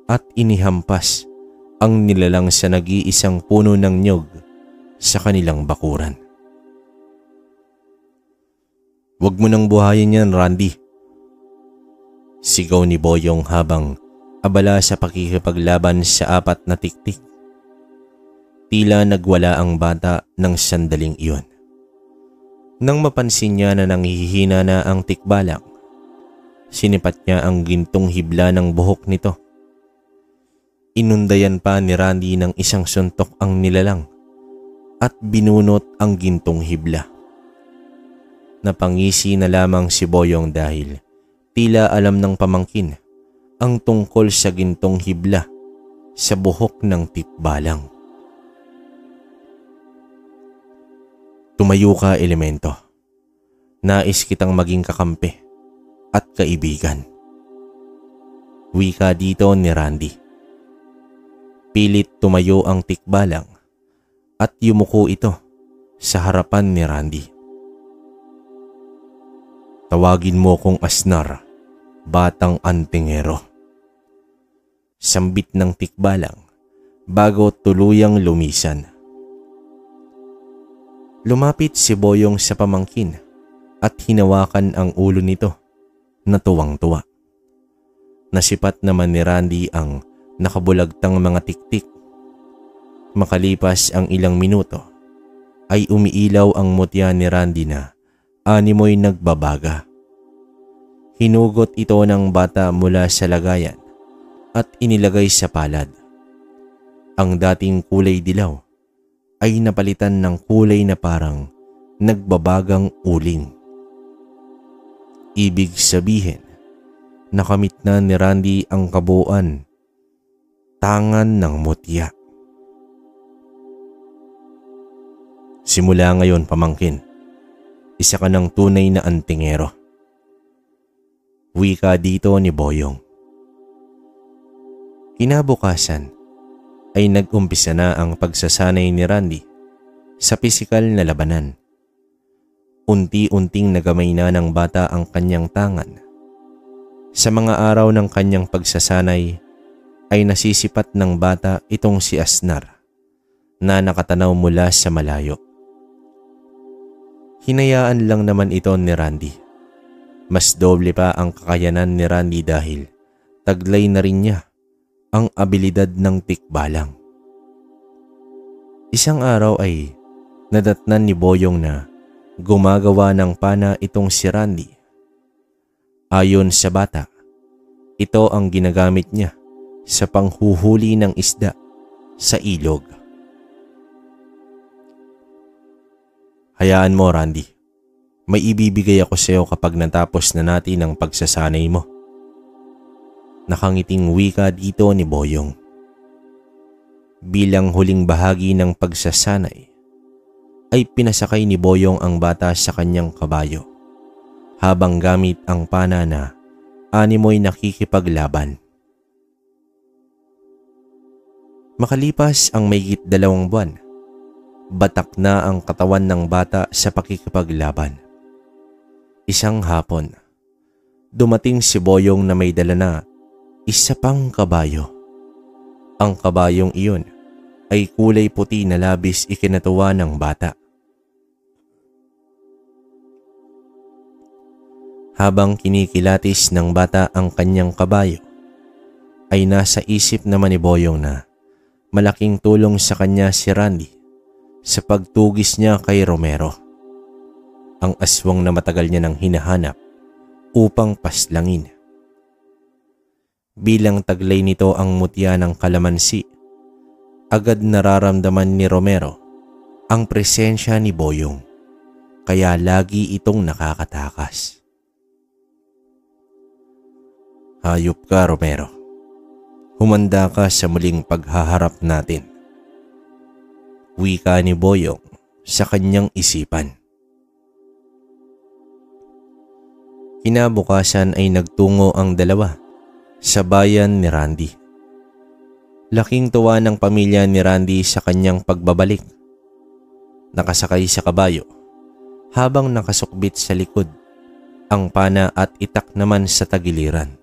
at inihampas ang nilalang sa nag-iisang puno ng nyog sa kanilang bakuran. Huwag mo nang buhayin yan, Randy. Sigaw ni Boyong habang abala sa pakikipaglaban sa apat na tiktik. Tila nagwala ang bata ng sandaling iyon. Nang mapansin niya na nanghihina na ang tikbalang, sinipat niya ang gintong hibla ng buhok nito. Inundayan pa ni Randy ng isang suntok ang nilalang at binunot ang gintong hibla. Napangisi na lamang si Boyong dahil tila alam ng pamangkin ang tungkol sa gintong hibla sa buhok ng tikbalang. Tumayo ka, elemento. Nais kitang maging kakampi at kaibigan. Wika dito ni Randy. Pilit tumayo ang tikbalang at yumuko ito sa harapan ni Randy. Tawagin mo kong Asnar, batang antingero. Sambit ng tikbalang bago tuluyang lumisan. Lumapit si Boyong sa pamangkin at hinawakan ang ulo nito na tuwang-tuwa. Nasipat naman ni Randy ang nakabulagtang mga tiktik. Makalipas ang ilang minuto ay umiilaw ang mutya ni Randy na animoy nagbabaga. Hinugot ito ng bata mula sa lagayan at inilagay sa palad. Ang dating kulay dilaw ay napalitan ng kulay na parang nagbabagang uling. Ibig sabihin, nakamit na ni Randy ang kabuuan, tangan ng mutya. Simula ngayon, pamangkin, isa ka ng tunay na antingero. Wika dito ni Boyong. Kinabukasan ay nag-umpisa na ang pagsasanay ni Randy sa pisikal na labanan. Unti-unting nagamay na ng bata ang kanyang tangan. Sa mga araw ng kanyang pagsasanay ay nasisipat ng bata itong si Asnar na nakatanaw mula sa malayo. Hinayaan lang naman ito ni Randy. Mas doble pa ang kakayanan ni Randy dahil taglay na rin niya ang abilidad ng tikbalang. Isang araw ay nadatnan ni Boyong na gumagawa ng pana itong si Randy. Ayon sa bata, ito ang ginagamit niya sa panghuhuli ng isda sa ilog. Hayaan mo, Randy. May ibibigay ako sa iyo kapag natapos na natin ang pagsasanay mo. Nakangiting wika dito ni Boyong. Bilang huling bahagi ng pagsasanay, ay pinasakay ni Boyong ang bata sa kanyang kabayo habang gamit ang pana na animoy nakikipaglaban. Makalipas ang mahigit 2 buwan, batak na ang katawan ng bata sa pakikipaglaban. Isang hapon, dumating si Boyong na may dala na isa pang kabayo. Ang kabayong iyon ay kulay puti na labis ikinatuwa ng bata. Habang kinikilatis ng bata ang kanyang kabayo, ay nasa isip naman ni Boyong na malaking tulong sa kanya si Randy sa pagtugis niya kay Romero, ang aswang na matagal niya nang hinahanap upang paslangin. Bilang taglay nito ang mutya ng kalamansi, agad nararamdaman ni Romero ang presensya ni Boyong, kaya lagi itong nakakatakas. Hayop ka, Romero. Humanda ka sa muling paghaharap natin. Wika ni Boyong sa kanyang isipan. Kinabukasan ay nagtungo ang dalawa sa bayan ni Randy. Laking tuwa ng pamilya ni Randy sa kanyang pagbabalik. Nakasakay sa kabayo habang nakasukbit sa likod ang pana at itak naman sa tagiliran.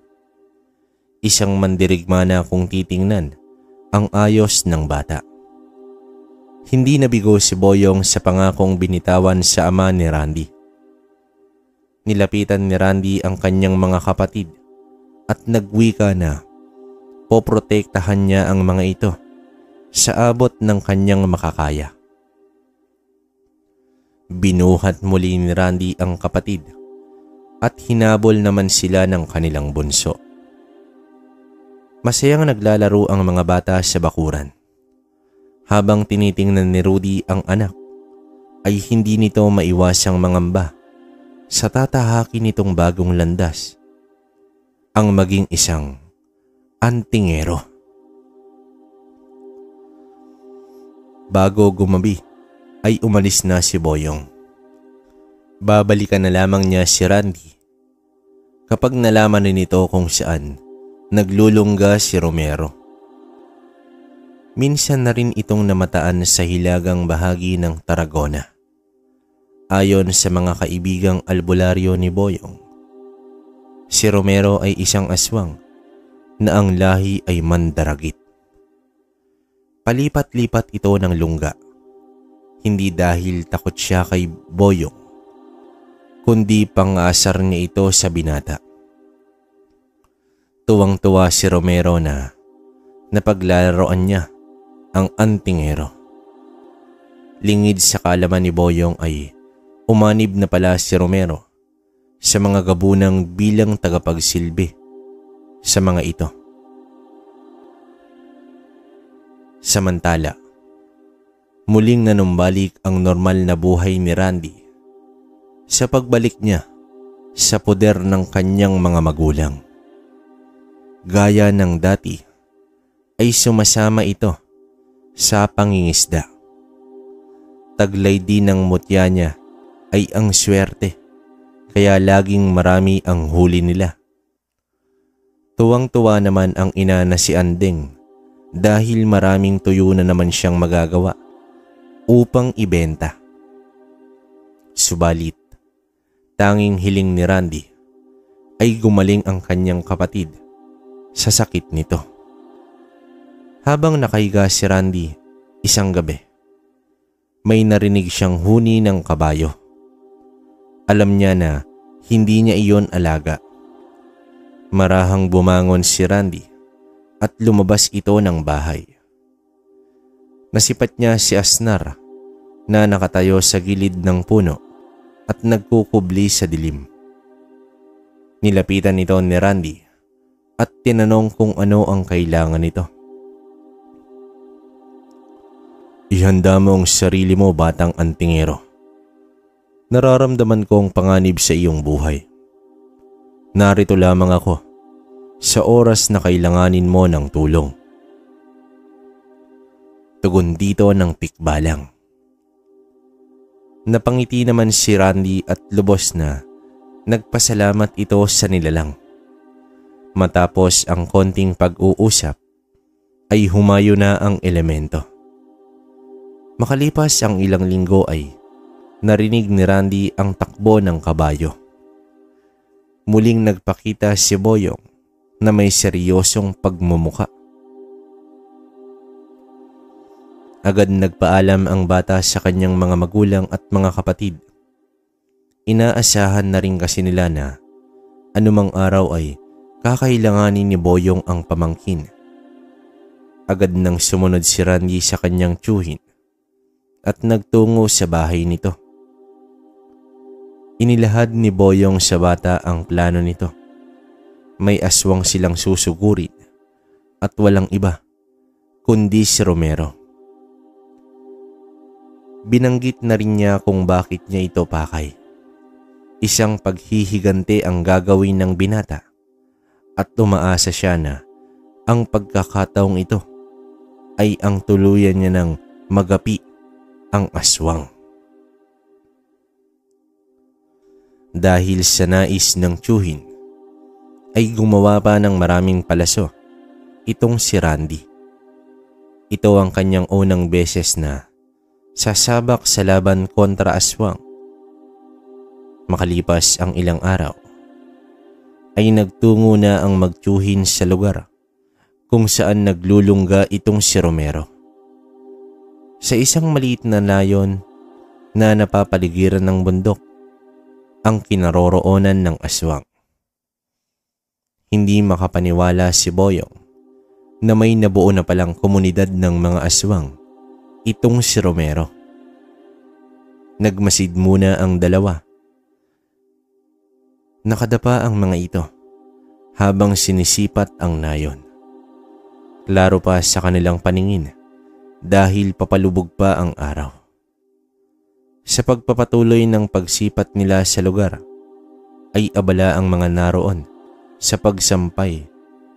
Isang mandirigma na kung titingnan ang ayos ng bata. Hindi nabigo si Boyong sa pangakong binitawan sa ama ni Randy. Nilapitan ni Randy ang kanyang mga kapatid at nagwika na poprotektahan niya ang mga ito sa abot ng kanyang makakaya. Binuhat muli ni Randy ang kapatid at hinabol naman sila ng kanilang bunso. Masayang naglalaro ang mga bata sa bakuran. Habang tinitingnan ni Rudy ang anak, ay hindi nito maiwasang mangamba sa tatahaki nitong bagong landas, ang maging isang antingero. Bago gumabi ay umalis na si Boyong. Babalikan na lamang niya si Randy kapag nalaman rin nito kung saan naglulungga si Romero. Minsan na rin itong namataan sa hilagang bahagi ng Tarragona. Ayon sa mga kaibigang albularyo ni Boyong, si Romero ay isang aswang na ang lahi ay mandaragit. Palipat-lipat ito ng lungga, hindi dahil takot siya kay Boyong, kundi pang-aasar niya ito sa binata. Tuwang-tuwa si Romero na napaglalaroan niya ang antingero. Lingid sa kaalaman ni Boyong ay umanib na pala si Romero sa mga gabunang bilang tagapagsilbi sa mga ito. Samantala, muling nanumbalik ang normal na buhay ni Randy sa pagbalik niya sa poder ng kanyang mga magulang. Gaya ng dati ay sumasama ito sa pangingisda. Taglay din ng mutya niya ay ang swerte, kaya laging marami ang huli nila. Tuwang-tuwa naman ang ina na si Andeng dahil maraming tuyo na naman siyang magagawa upang ibenta. Subalit, tanging hiling ni Randy ay gumaling ang kanyang kapatid sa sakit nito. Habang nakahiga si Randy isang gabi, may narinig siyang huni ng kabayo. Alam niya na hindi niya iyon alaga. Marahang bumangon si Randy at lumabas ito ng bahay. Nasipat niya si Asnar na nakatayo sa gilid ng puno at nagkukubli sa dilim. Nilapitan ito ni Randy at tinanong kung ano ang kailangan nito. "Ihanda mo ang sarili mo, batang antingero. Nararamdaman kong panganib sa iyong buhay. Narito lamang ako sa oras na kailanganin mo ng tulong. Tugon dito ng tikbalang. Napangiti naman si Randy at lubos na nagpasalamat ito sa nilalang. Matapos ang konting pag-uusap ay humayo na ang elemento. Makalipas ang ilang linggo ay narinig ni Randy ang takbo ng kabayo. Muling nagpakita si Boyong na may seryosong pagmumuka. Agad nagpaalam ang bata sa kanyang mga magulang at mga kapatid. Inaasahan na rin kasi nila na anumang araw ay kakailanganin ni Boyong ang pamangkin. Agad nang sumunod si Randy sa kanyang tiyuhin at nagtungo sa bahay nito. Inilahad ni Boyong sa bata ang plano nito. May aswang silang susugurin at walang iba kundi si Romero. Binanggit na rin niya kung bakit niya ito pakay. Isang paghihigante ang gagawin ng binata at umaasa siya na ang pagkakataong ito ay ang tuluyan niya ng magapi ang aswang. Dahil sa nais ng tiyuhin ay gumawa pa ng maraming palaso itong si Randy. Ito ang kanyang unang beses na sasabak sa laban kontra aswang. Makalipas ang ilang araw ay nagtungo na ang magtiyuhin sa lugar kung saan naglulungga itong si Romero. Sa isang maliit na nayon na napapaligiran ng bundok ang kinaroroonan ng aswang. Hindi makapaniwala si Boyong na may nabuo na palang komunidad ng mga aswang itong si Romero. Nagmasid muna ang dalawa. Nakadapa ang mga ito habang sinisipat ang nayon. Klaro pa sa kanilang paningin dahil papalubog pa ang araw. Sa pagpapatuloy ng pagsipat nila sa lugar ay abala ang mga naroon sa pagsampay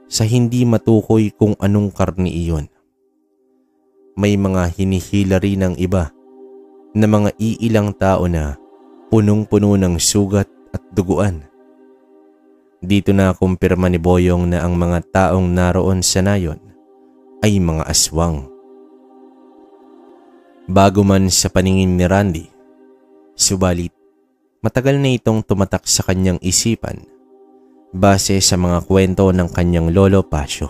sa hindi matukoy kung anong karni iyon. May mga hinihila rin ng iba na mga iilang tao na punong-puno ng sugat at duguan. Dito na kumpirma ni Boyong na ang mga taong naroon sa nayon ay mga aswang. Bago man sa paningin ni Randy, subalit matagal na itong tumatak sa kanyang isipan base sa mga kwento ng kanyang lolo Pasio.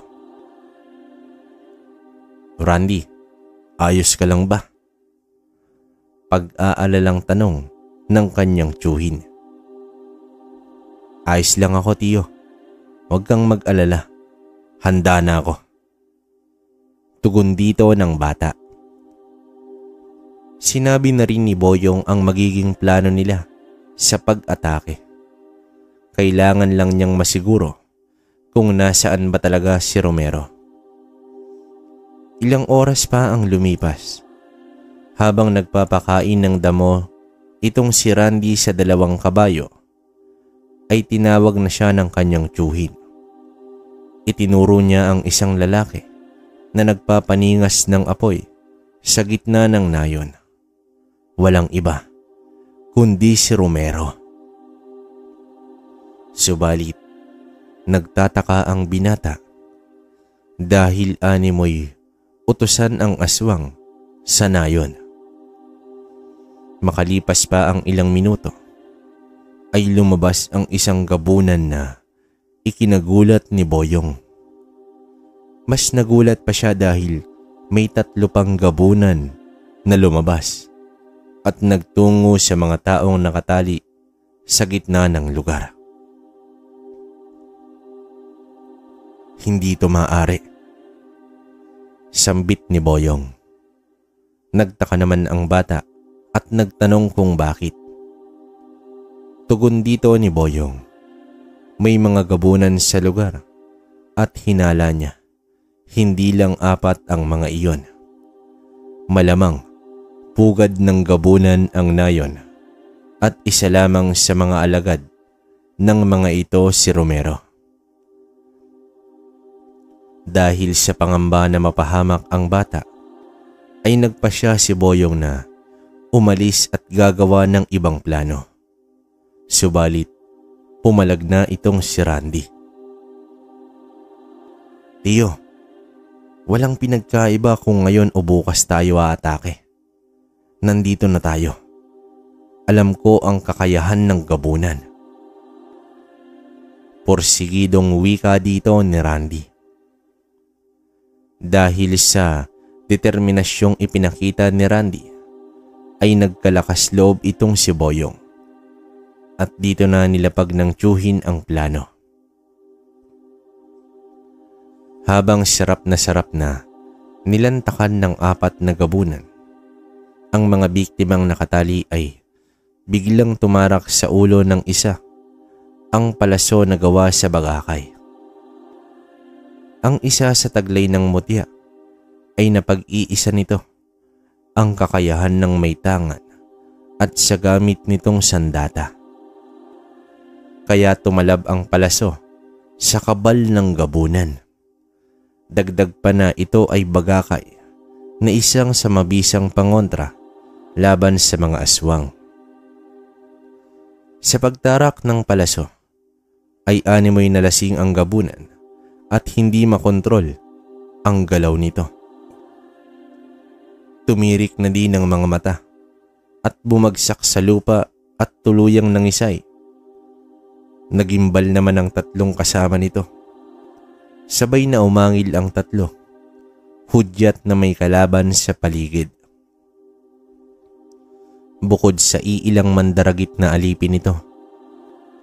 Randy, ayos ka lang ba? Pag-aalalang tanong ng kanyang tiyuhin. Ayos lang ako, tiyo. Huwag kang mag-alala. Handa na ako. Tugon dito ng bata. Sinabi na rin ni Boyong ang magiging plano nila sa pag-atake. Kailangan lang niyang masiguro kung nasaan ba talaga si Romero. Ilang oras pa ang lumipas. Habang nagpapakain ng damo itong si Randy sa dalawang kabayo, ay tinawag na siya ng kanyang tiyuhin. Itinuro niya ang isang lalaki na nagpapaningas ng apoy sa gitna ng nayon. Walang iba kundi si Romero. Subalit, nagtataka ang binata dahil animoy utusan ang aswang sa nayon. Makalipas pa ang ilang minuto, ay lumabas ang isang gabunan na ikinagulat ni Boyong. Mas nagulat pa siya dahil may 3 pang gabunan na lumabas at nagtungo sa mga taong nakatali sa gitna ng lugar. Hindi ito maaari, sambit ni Boyong. Nagtaka naman ang bata at nagtanong kung bakit. Tugon dito ni Boyong, may mga gabunan sa lugar at hinala niya, hindi lang 4 ang mga iyon. Malamang pugad ng gabunan ang nayon at isa lamang sa mga alagad ng mga ito si Romero. Dahil sa pangamba na mapahamak ang bata, ay nagpasya si Boyong na umalis at gagawa ng ibang plano. Subalit, pumalag na itong si Randy. Tiyo, walang pinagkaiba kung ngayon o bukas tayo aatake. Nandito na tayo. Alam ko ang kakayahan ng gabunan. Porsigidong wika dito ni Randy. Dahil sa determinasyong ipinakita ni Randy, ay nagkalakas loob itong si Boyong. At dito na nilapag ng tiyuhin ang plano. Habang sarap na nilantakan ng 4 na gabunan, ang mga biktimang nakatali ay biglang tumarak sa ulo ng isa, ang palaso na gawa sa bagakay. Ang isa sa taglay ng mutya ay napag-iisa nito ang kakayahan ng may tangan at sa gamit nitong sandata. Kaya tumalab ang palaso sa kabal ng gabunan. Dagdag pa na ito ay bagakay na isang sa mabisang pangontra laban sa mga aswang. Sa pagtarak ng palaso ay animoy nalasing ang gabunan at hindi makontrol ang galaw nito. Tumirik na din ang mga mata at bumagsak sa lupa at tuluyang nangisay. Nagimbal naman ang 3 kasama nito. Sabay na umangil ang 3, hudyat na may kalaban sa paligid. Bukod sa iilang mandaragit na alipin nito,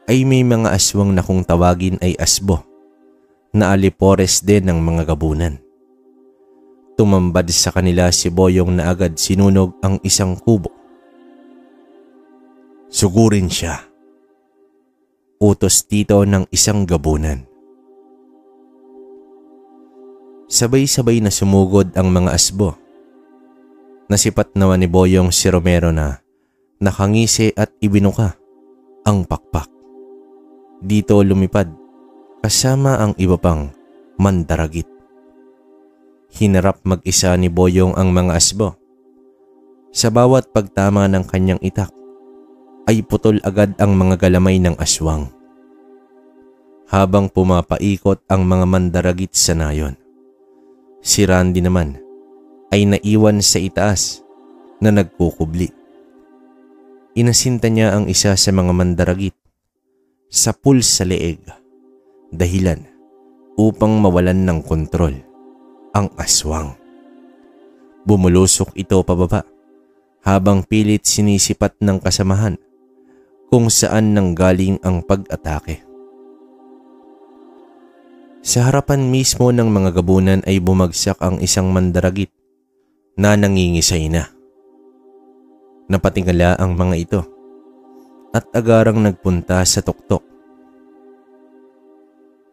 ay may mga aswang na kung tawagin ay asbo, na alipores din ng mga gabunan. Tumambad sa kanila si Boyong na agad sinunog ang isang kubo. Sugurin siya. Utos dito ng isang gabunan. Sabay-sabay na sumugod ang mga asbo. Nasipat naman ni Boyong si Romero na nakangisi at ibinuka ang pakpak. Dito lumipad kasama ang iba pang mandaragit. Hinarap mag-isa ni Boyong ang mga asbo. Sa bawat pagtama ng kanyang itak ay putol agad ang mga galamay ng aswang. Habang pumapaikot ang mga mandaragit sa nayon, si Randy naman ay naiwan sa itaas na nagkukubli. Inasinta niya ang isa sa mga mandaragit sa pool sa leeg, dahilan upang mawalan ng kontrol ang aswang. Bumulusok ito pababa habang pilit sinisipat ng kasamahan kung saan nanggaling ang pag-atake. Sa harapan mismo ng mga gabunan ay bumagsak ang isang mandaragit na nangingisay na. Napatingala ang mga ito at agarang nagpunta sa tuktok.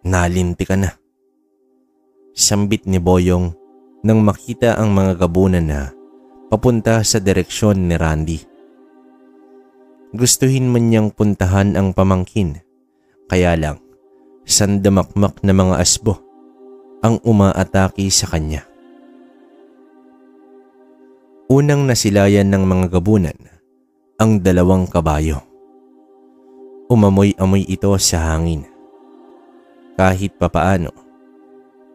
Nalinti ka na. Sambit ni Boyong nang makita ang mga gabunan na papunta sa direksyon ni Randy. Gustuhin man niyang puntahan ang pamangkin, kaya lang sandamakmak na mga asbo ang umaatake sa kanya. Unang nasilayan ng mga gabunan ang 2 kabayo. Umamoy-amoy ito sa hangin. Kahit papaano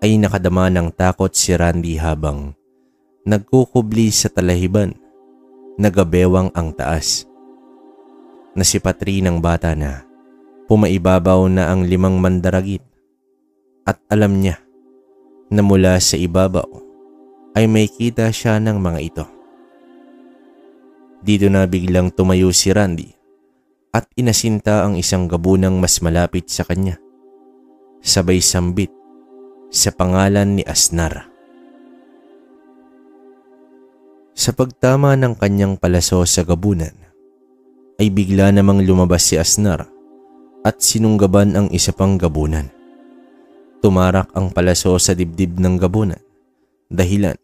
ay nakadama ng takot si Randy habang nagkukubli sa talahiban, nagabewang ang taas. Nasipatri ng bata na pumaibabaw na ang 5 mandaragit at alam niya na mula sa ibabaw ay may kita siya ng mga ito. Dito na biglang tumayo si Randy at inasinta ang isang gabunang mas malapit sa kanya. Sabay sambit sa pangalan ni Asnar. Sa pagtama ng kanyang palaso sa gabunan, ay bigla namang lumabas si Asnar at sinunggaban ang isa pang gabunan. Tumarak ang palaso sa dibdib ng gabunan dahilan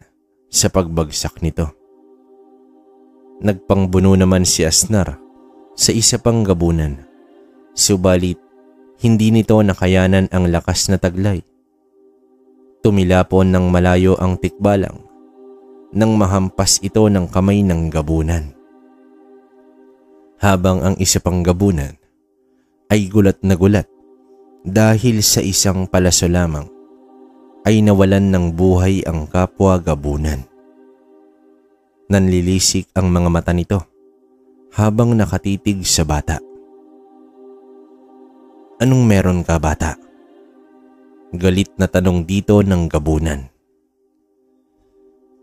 sa pagbagsak nito. Nagpangbuno naman si Asnar sa isa pang gabunan. Subalit, hindi nito nakayanan ang lakas na taglay. Tumilapon ng malayo ang tikbalang nang mahampas ito ng kamay ng gabunan. Habang ang isa pang gabunan ay gulat na gulat dahil sa isang palaso lamang ay nawalan ng buhay ang kapwa gabunan. Nanlilisik ang mga mata nito habang nakatitig sa bata. "Anong meron ka, bata?" Galit na tanong dito ng gabunan.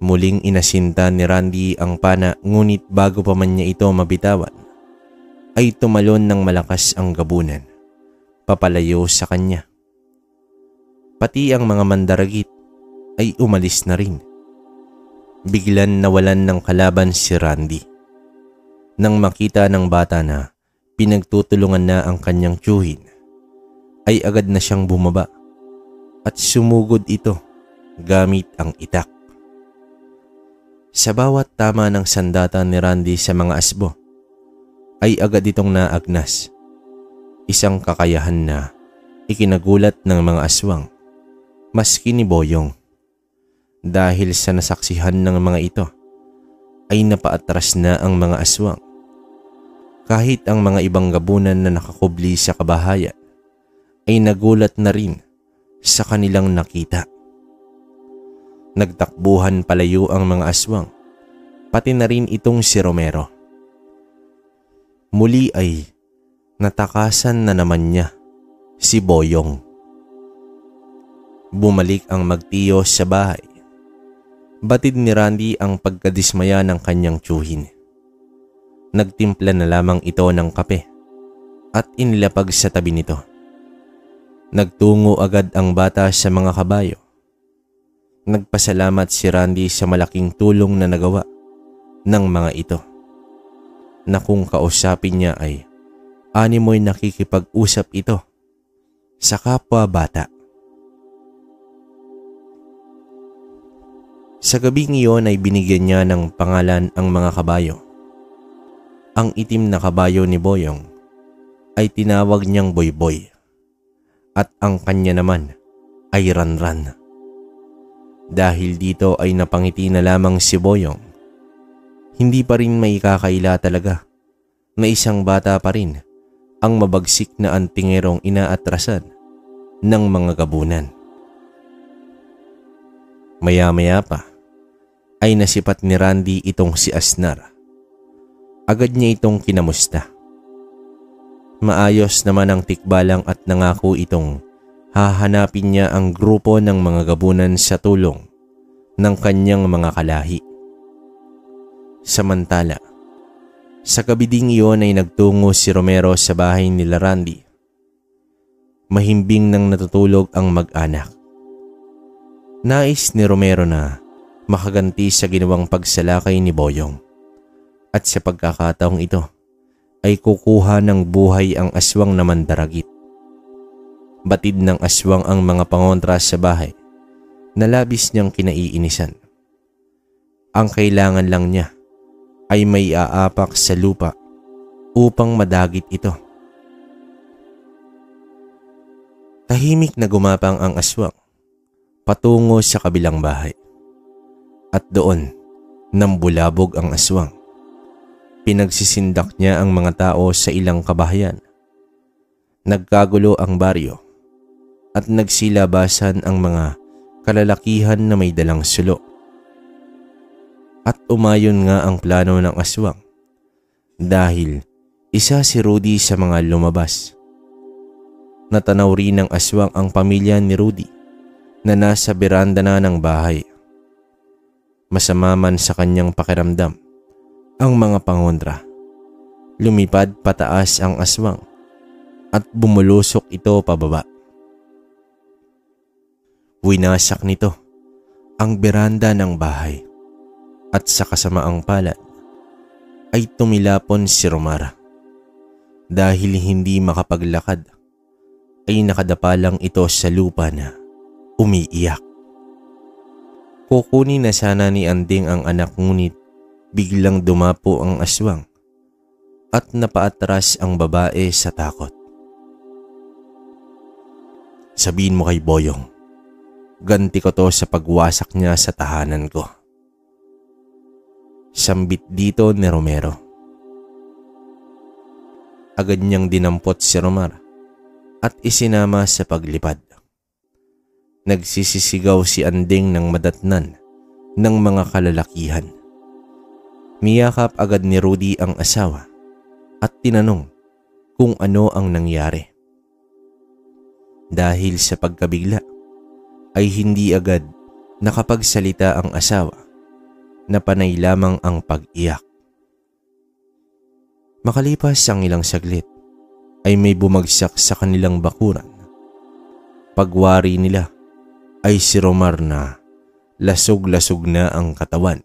Muling inasinta ni Randy ang pana, ngunit bago pa man niya ito mabitawan ay tumalon ng malakas ang gabunan papalayo sa kanya. Pati ang mga mandaragit ay umalis na rin. Biglan nawalan ng kalaban si Randy. Nang makita ng bata na pinagtutulungan na ang kanyang tiyuhin, ay agad na siyang bumaba at sumugod ito gamit ang itak. Sa bawat tama ng sandata ni Randy sa mga asbo, ay agad itong naagnas. Isang kakayahan na ikinagulat ng mga aswang, maski ni Boyong. Dahil sa nasaksihan ng mga ito, ay napaatras na ang mga aswang. Kahit ang mga ibang gabunan na nakakubli sa kabahayan, ay nagulat na rin sa kanilang nakita. Nagtakbuhan palayo ang mga aswang, pati na rin itong si Romero. Muli ay natakasan na naman niya si Boyong. Bumalik ang magtiyo sa bahay. Batid ni Randy ang pagkadismaya ng kanyang tiyuhin. Nagtimpla na lamang ito ng kape at inilapag sa tabi nito. Nagtungo agad ang bata sa mga kabayo. Nagpasalamat si Randy sa malaking tulong na nagawa ng mga ito, na kung kausapin niya ay animoy nakikipag-usap ito sa kapwa bata. Sa gabing iyon ay binigyan niya ng pangalan ang mga kabayo. Ang itim na kabayo ni Boyong ay tinawag niyang Boyboy at ang kanya naman ay Ranran. Dahil dito ay napangiti na lamang si Boyong. Hindi pa rin may kakaila talaga na isang bata pa rin ang mabagsik na antingerong inaatrasan ng mga gabunan. Maya-maya pa ay nasipat ni Randy itong si Asnar. Agad niya itong kinamusta. Maayos naman ang tikbalang at nangako itong hahanapin niya ang grupo ng mga gabunan sa tulong ng kanyang mga kalahi. Samantala, sa gabi ding iyon ay nagtungo si Romero sa bahay nila Randy. Mahimbing nang natutulog ang mag-anak. Nais ni Romero na makaganti sa ginawang pagsalakay ni Boyong. At sa pagkakataong ito ay kukuha ng buhay ang aswang na mandaragit. Batid ng aswang ang mga pangontra sa bahay na labis niyang kinaiinisan. Ang kailangan lang niya ay may aapak sa lupa upang madagit ito. Tahimik na gumapang ang aswang patungo sa kabilang bahay. At doon, nambulabog ang aswang. Pinagsisindak niya ang mga tao sa ilang kabahayan. Nagkagulo ang baryo at nagsilabasan ang mga kalalakihan na may dalang sulo. At umayon nga ang plano ng aswang dahil isa si Rudy sa mga lumabas. Natanaw rin ng aswang ang pamilya ni Rudy na nasa beranda na ng bahay. Masama man sa kanyang pakiramdam ang mga pangontra. Lumipad pataas ang aswang at bumulusok ito pababa. Winasak nito ang beranda ng bahay at sa kasamaang palad ay tumilapon si Romara. Dahil hindi makapaglakad ay nakadapa lang ito sa lupa na umiiyak. Kukunin na sana ni Anding ang anak, ngunit biglang dumapo ang aswang at napaatras ang babae sa takot. Sabihin mo kay Boyong, ganti ko to sa pagwasak niya sa tahanan ko. Sambit dito ni Romero. Agad niyang dinampot si Romar at isinama sa paglipad. Nagsisisigaw si Anding ng madatnan ng mga kalalakihan. Niyakap agad ni Rudy ang asawa at tinanong kung ano ang nangyari. Dahil sa pagkabigla ay hindi agad nakapagsalita ang asawa na panay lamang ang pag-iyak. Makalipas ang ilang saglit ay may bumagsak sa kanilang bakuran. Pagwari nila ay si Romar na lasog-lasog na ang katawan.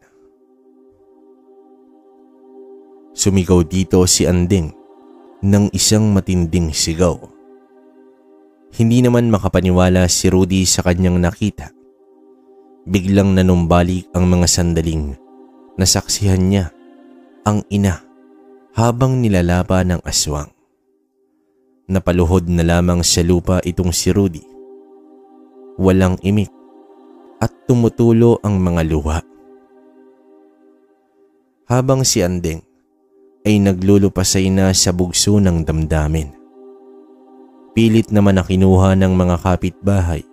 Sumigaw dito si Anding ng isang matinding sigaw. Hindi naman makapaniwala si Rudy sa kanyang nakita. Biglang nanumbalik ang mga sandaling nasaksihan niya ang ina habang nilalaba ng aswang. Napaluhod na lamang sa lupa itong si Rudy. Walang imik at tumutulo ang mga luha. Habang si Anding ay naglulupasay na sa bugso ng damdamin. Pilit naman na kinuha ng mga kapitbahay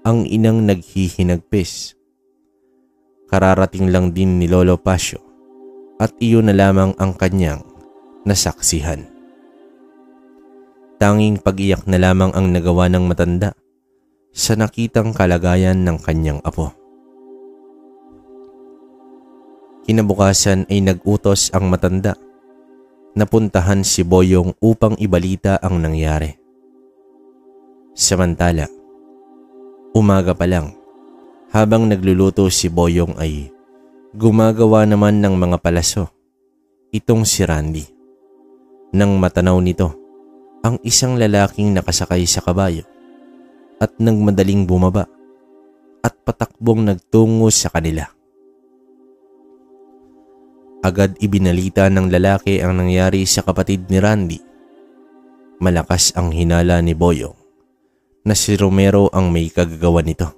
ang inang naghihinagpis. Kararating lang din ni Lolo Pasio at iyon na lamang ang kanyang nasaksihan. Tanging pag-iyak na lamang ang nagawa ng matanda sa nakitang kalagayan ng kanyang apo. Kinabukasan ay nag-utos ang matanda na puntahan si Boyong upang ibalita ang nangyari. Samantala, umaga pa lang, habang nagluluto si Boyong ay gumagawa naman ng mga palaso itong si Randy. Nang matanaw nito ang isang lalaking nakasakay sa kabayo at nagmadaling bumaba at patakbong nagtungo sa kanila. Agad ibinalita ng lalaki ang nangyari sa kapatid ni Randy. Malakas ang hinala ni Boyong na si Romero ang may kagagawa nito,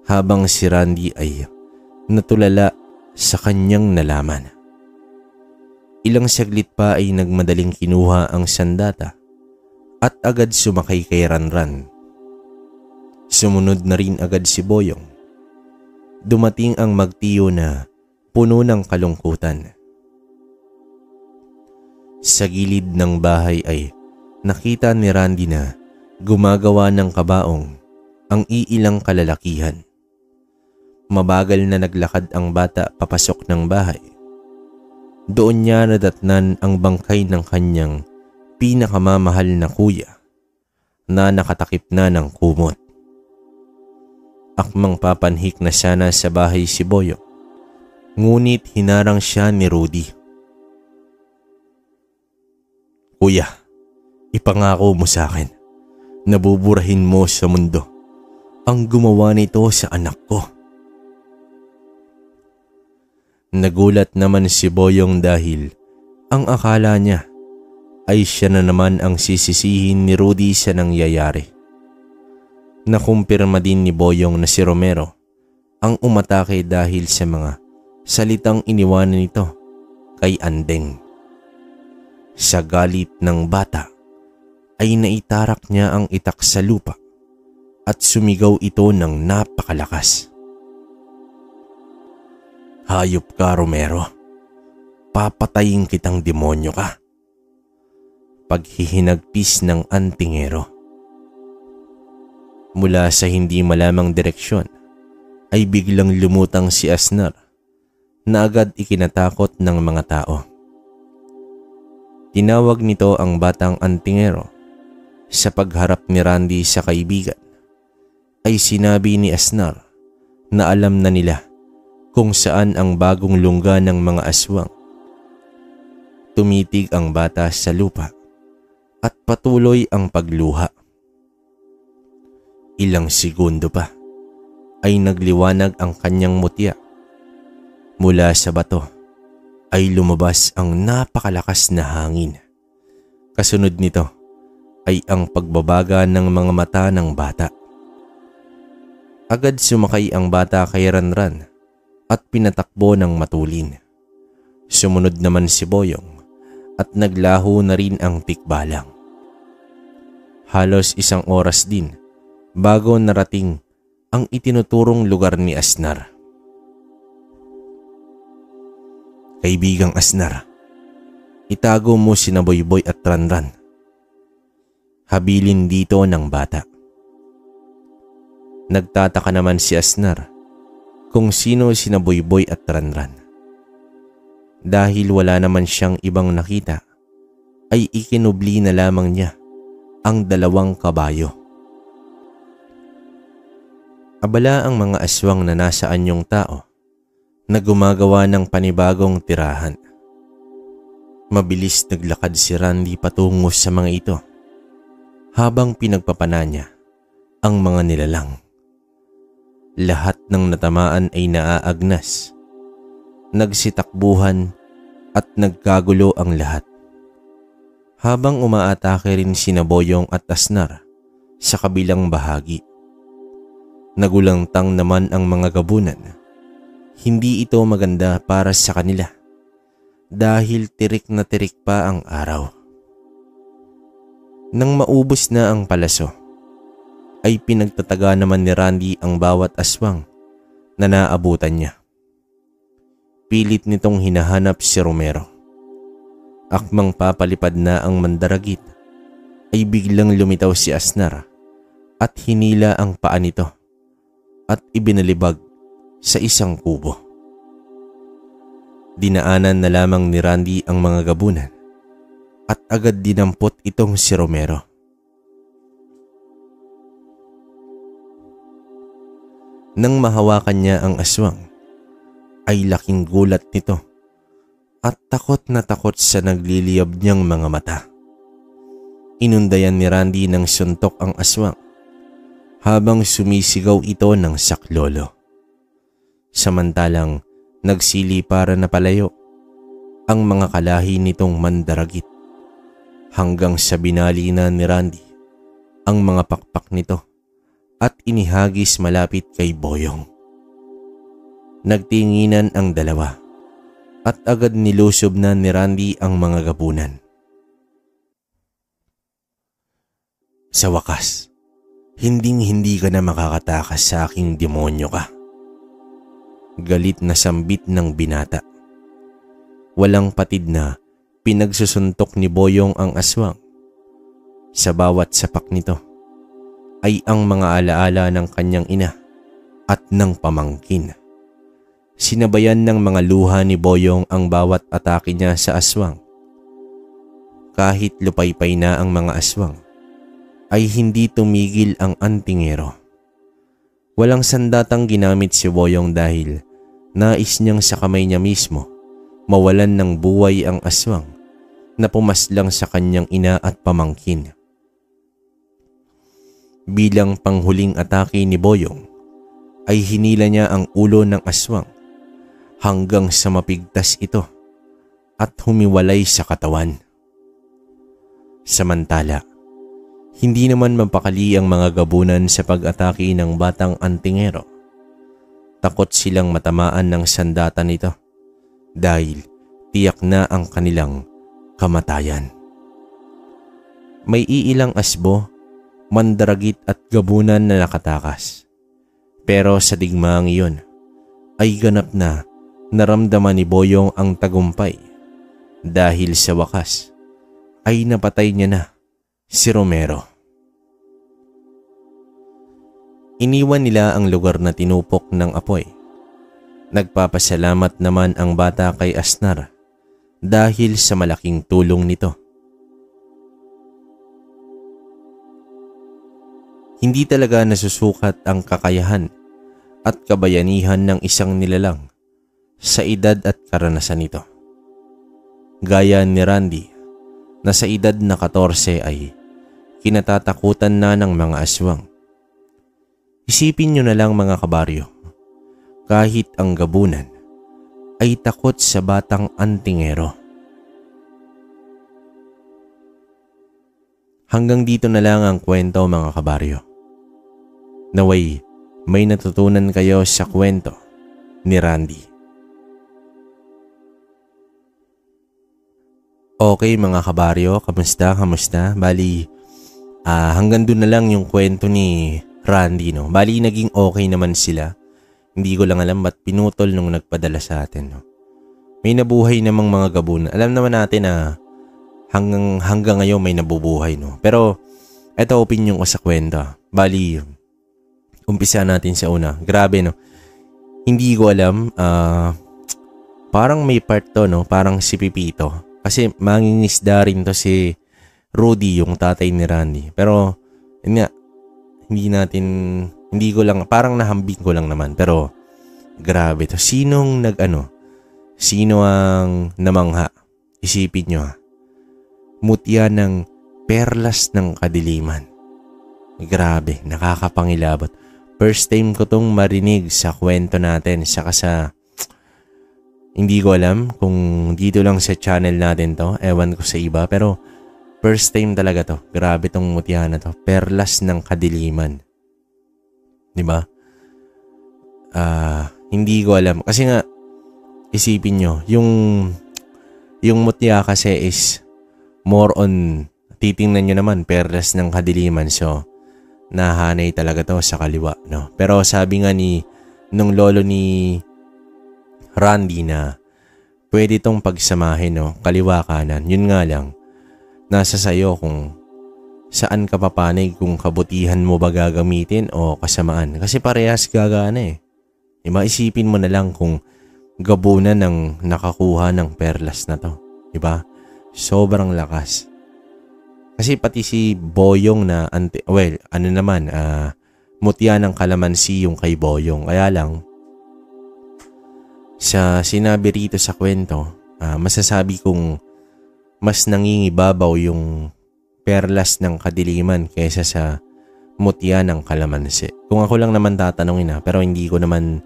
habang si Randy ay natulala sa kanyang nalaman. Ilang saglit pa ay nagmadaling kinuha ang sandata at agad sumakay kay Ranran. Sumunod na rin agad si Boyong. Dumating ang magtiyo na puno ng kalungkutan. Sa gilid ng bahay ay nakita ni Randy na gumagawa ng kabaong ang iilang kalalakihan. Mabagal na naglakad ang bata papasok ng bahay. Doon niya nadatnan ang bangkay ng kanyang pinakamamahal na kuya na nakatakip na ng kumot. Akmang papanhik na sana sa bahay si Boyong, ngunit hinarang siya ni Rudy. Kuya, ipangako mo sa akin, nabuburahin mo sa mundo ang gumawa nito sa anak ko. Nagulat naman si Boyong dahil ang akala niya ay siya na naman ang sisisihin ni Rudy sa nangyayari. Nakumpirma din ni Boyong na si Romero ang umatake dahil sa mga salitang iniwanan nito kay Anding. Sa galit ng bata ay naitarak niya ang itak sa lupa at sumigaw ito ng napakalakas. Hayop ka, Romero. Papatayin kitang demonyo ka. Paghihinagpis ng antingero. Mula sa hindi malamang direksyon ay biglang lumutang si Asnar na agad ikinatakot ng mga tao. Tinawag nito ang batang antingero. Sa pagharap ni Randy sa kaibigan ay sinabi ni Asnar na alam na nila kung saan ang bagong lungga ng mga aswang. Tumitig ang bata sa lupa at patuloy ang pagluha. Ilang segundo pa ay nagliwanag ang kanyang mutya. Mula sa bato ay lumabas ang napakalakas na hangin. Kasunod nito ay ang pagbabaga ng mga mata ng bata. Agad sumakay ang bata kay Ranran at pinatakbo ng matulin. Sumunod naman si Boyong at naglaho na rin ang tikbalang. Halos 1 oras din bago narating ang itinuturong lugar ni Asnar. Kaibigang Asnar, itago mo sina Boyboy at Ranran. Habilin dito ng bata. Nagtataka naman si Asnar kung sino sina Boyboy at Ranran. Dahil wala naman siyang ibang nakita, ay ikinubli na lamang niya ang 2 kabayo. Abala ang mga aswang na nasa anyong tao na gumagawa ng panibagong tirahan. Mabilis naglakad si Randy patungo sa mga ito habang pinagpapana niya ang mga nilalang. Lahat ng natamaan ay naaagnas, nagsitakbuhan at nagkagulo ang lahat. Habang umaatake rin sina Boyong at Asnar sa kabilang bahagi. Nagulangtang naman ang mga gabunan. Hindi ito maganda para sa kanila dahil tirik na tirik pa ang araw. Nang maubos na ang palaso, ay pinagtataga naman ni Randy ang bawat aswang na naabutan niya. Pilit nitong hinahanap si Romero. Akmang papalipad na ang mandaragit, ay biglang lumitaw si Asnar at hinila ang paa nito at ibinalibag sa isang kubo. Dinaanan na lamang ni Randy ang mga gabunan at agad dinampot itong si Romero. Nang mahawakan niya ang aswang, ay laking gulat nito at takot na takot sa nagliliyab niyang mga mata. Inundayan ni Randy ng suntok ang aswang habang sumisigaw ito ng saklolo. Samantalang nagsili para na palayo ang mga kalahi nitong mandaragit hanggang sa binali na ni Randy ang mga pakpak nito at inihagis malapit kay Boyong. Nagtinginan ang dalawa at agad nilusob na ni Randy ang mga gabunan. Sa wakas, hinding-hindi ka na makakatakas sa aking demonyo ka. Galit na sambit ng binata. Walang patid na pinagsusuntok ni Boyong ang aswang. Sa bawat sapak nito ay ang mga alaala ng kanyang ina at ng pamangkin. Sinabayan ng mga luha ni Boyong ang bawat atake niya sa aswang. Kahit lupaypay na ang mga aswang, ay hindi tumigil ang antingero. Walang sandatang ginamit si Boyong dahil nais niyang sa kamay niya mismo mawalan ng buhay ang aswang na pumaslang sa kanyang ina at pamangkin. Bilang panghuling atake ni Boyong, ay hinila niya ang ulo ng aswang hanggang sa mapigtas ito at humiwalay sa katawan. Samantala, hindi naman mapakali ang mga gabunan sa pag-atake ng batang antingero. Takot silang matamaan ng sandata nito dahil tiyak na ang kanilang kamatayan. May iilang asbo, mandaragit at gabunan na nakatakas. Pero sa digmaang iyon ay ganap na naramdaman ni Boyong ang tagumpay dahil sa wakas ay napatay niya na si Romero. Iniwan nila ang lugar na tinupok ng apoy. Nagpapasalamat naman ang bata kay Asnar dahil sa malaking tulong nito. Hindi talaga nasusukat ang kakayahan at kabayanihan ng isang nilalang sa edad at karanasan nito. Gaya ni Randy na sa edad na 14 ay kinatatakutan na ng mga aswang. Isipin nyo na lang mga kabaryo, kahit ang gabunan ay takot sa batang antingero. Hanggang dito na lang ang kwento mga kabaryo. Naway may natutunan kayo sa kwento ni Randy. Okay mga kabaryo, kamusta? Bali, hanggang doon na lang yung kwento ni Randy, no? Bali, naging okay naman sila. Hindi ko lang alam ba't pinutol nung nagpadala sa atin, no? May nabuhay namang mga gabon. Alam naman natin na hanggang ngayon may nabubuhay, no? Pero, eto opinion ko sa kwento. Bali, umpisa natin sa una. Grabe, no? Hindi ko alam, parang may part to, no? Parang si Pipito. Kasi mangingisda rin to si Rudy, yung tatay ni Randy. Pero, yun nga, hindi ko lang, parang nahambing ko lang naman. Pero, grabe to. Sino ang namangha? Isipin nyo, ha? Mutya ng perlas ng kadiliman. Grabe, nakakapangilabot. First time ko tong marinig sa kwento natin. Saka sa, hindi ko alam kung dito lang sa channel natin to. Ewan ko sa iba. Pero first time talaga to. Grabe tong mutya na to. Perlas ng kadiliman. Diba? Hindi ko alam. Kasi nga, isipin nyo, yung mutya kasi is more on, titingnan nyo naman, perlas ng kadiliman. So, nahanay talaga to sa kaliwa, no? Pero sabi nga nung lolo ni Randy na pwede tong pagsamahin, no? Kaliwa kanan. Yun nga lang, nasa sayo kung saan ka papanig, kung kabutihan mo ba gagamitin o kasamaan. Kasi parehas gagana eh. Diba? Isipin mo na lang kung gabunan ng nakakuha ng perlas na to. Diba? Sobrang lakas. Kasi pati si Boyong na, mutya ng kalamansi yung kay Boyong. Kaya lang, sa sinabi rito sa kwento, masasabi kong mas nangingibabaw yung perlas ng kadiliman kaysa sa mutya ng kalamansi. Kung ako lang naman tatanungin pero hindi ko naman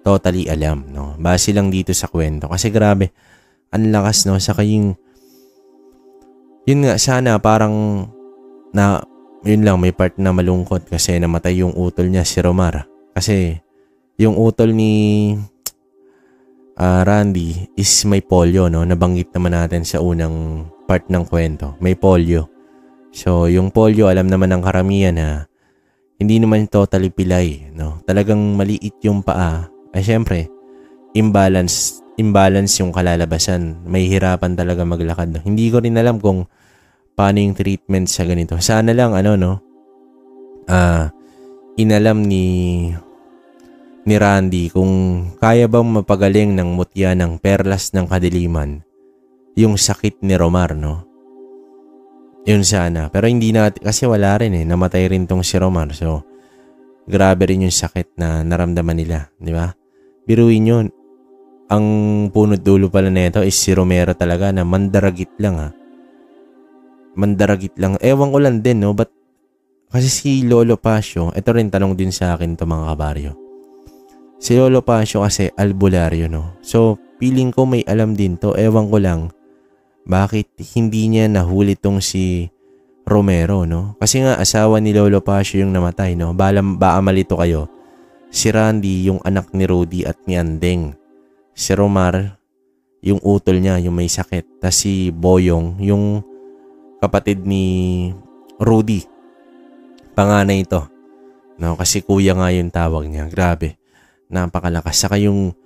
totally alam, no? Base lang dito sa kwento. Kasi grabe, ang lakas, no? Saka yun nga, sana parang yun lang, may part na malungkot kasi namatay yung utol niya, si Romar. Kasi yung utol ni Randy is may polio, no? Nabanggit naman natin sa unang part ng kwento. May polio. So, yung polio, alam naman ng karamihan na hindi naman totally pilay, no? Talagang maliit yung paa. Ay, syempre, imbalance yung kalalabasan. May hirapan talaga maglakad, no? Hindi ko rin alam kung paano yung treatment sa ganito. Sana lang, inalam ni Randy kung kaya bang mapagaling ng mutya ng perlas ng kadiliman yung sakit ni Romar, no? Yun sana. Pero hindi natin, kasi wala rin eh. Namatay rin tong si Romar. So, grabe rin yung sakit na naramdaman nila. Di ba? Biruin yun. Ang punot dulo pala nito is si Romero talaga na mandaragit lang, ha. Mandaragit lang. Ewan ko lang din, no? But, kasi si Lolo Pasio, ito rin tanong din sa akin to mga kabaryo. Si Lolo Pasio kasi albularyo, no? So, feeling ko may alam din to. Ewan ko lang bakit hindi niya nahuli tong si Romero, no? Kasi nga asawa ni Lolo Pasio yung namatay, no? Baka malito kayo. Si Randy yung anak ni Rudy at ni Andeng. Si Romar yung utol niya, yung may sakit. Tapos si Boyong yung kapatid ni Rudy. Panganay ito, no? Kasi kuya nga yung tawag niya. Grabe. Napakalakas. Saka yung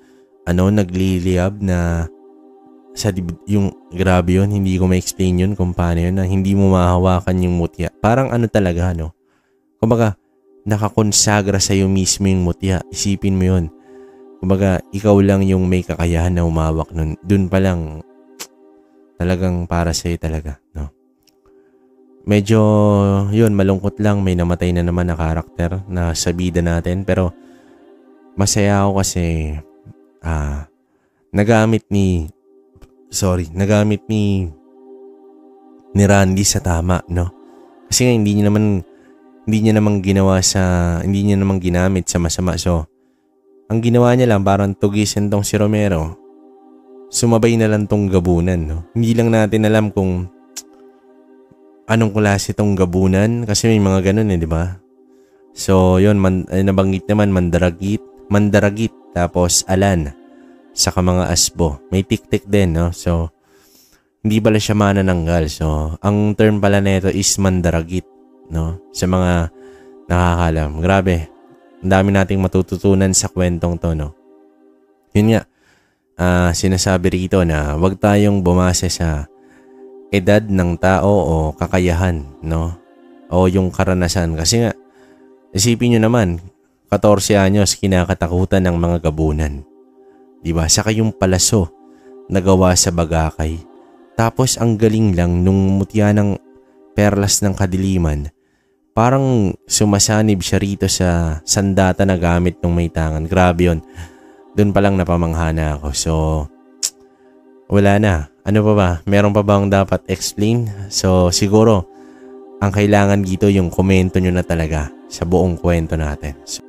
nagliliyab na yung grabe yun, hindi ko ma-explain yun kung paano yun, na hindi mo mahawakan yung mutya. Parang talaga, no? Kumbaga, nakakonsagra sa'yo mismo yung mutya. Isipin mo yun. Kumbaga, ikaw lang yung may kakayahan na umawak nun. Dun pa lang, talagang para sa'yo talaga, no? Medyo, yun, malungkot lang. May namatay na naman na karakter na sa bida natin. Pero, masaya ako kasi, nagamit ni Randy sa tama, no? Kasi nga hindi niya naman ginamit sa masama. So, ang ginawa niya lang parang tugisin tong si Romero. sumabay na lang tong gabunan, no? Hindi lang natin alam kung anong klase tong gabunan kasi may mga ganun di ba? So, yun, nabanggit naman mandaragit, tapos alan, saka mga asbo. May tik-tik din, no? So, hindi pala siya manananggal. So, ang term pala nito is mandaragit, no? Sa mga nakakalam. Grabe, ang dami nating matututunan sa kwentong to, no? Yun nga, sinasabi rito na wag tayong bumase sa edad ng tao o kakayahan, no? O yung karanasan. Kasi nga, isipin nyo naman, 14 anyos kinakatakutan ng mga gabunan. Diba? Saka yung palaso na gawa sa bagakay. Tapos ang galing lang nung mutya ng perlas ng kadiliman. Parang sumasanib siya rito sa sandata na gamit ng may tangan. Grabe yun. Doon pa lang napamanghana ako. So, wala na. Ano pa ba? Meron pa bang dapat explain? So, siguro, ang kailangan dito yung komento nyo na talaga sa buong kwento natin. So,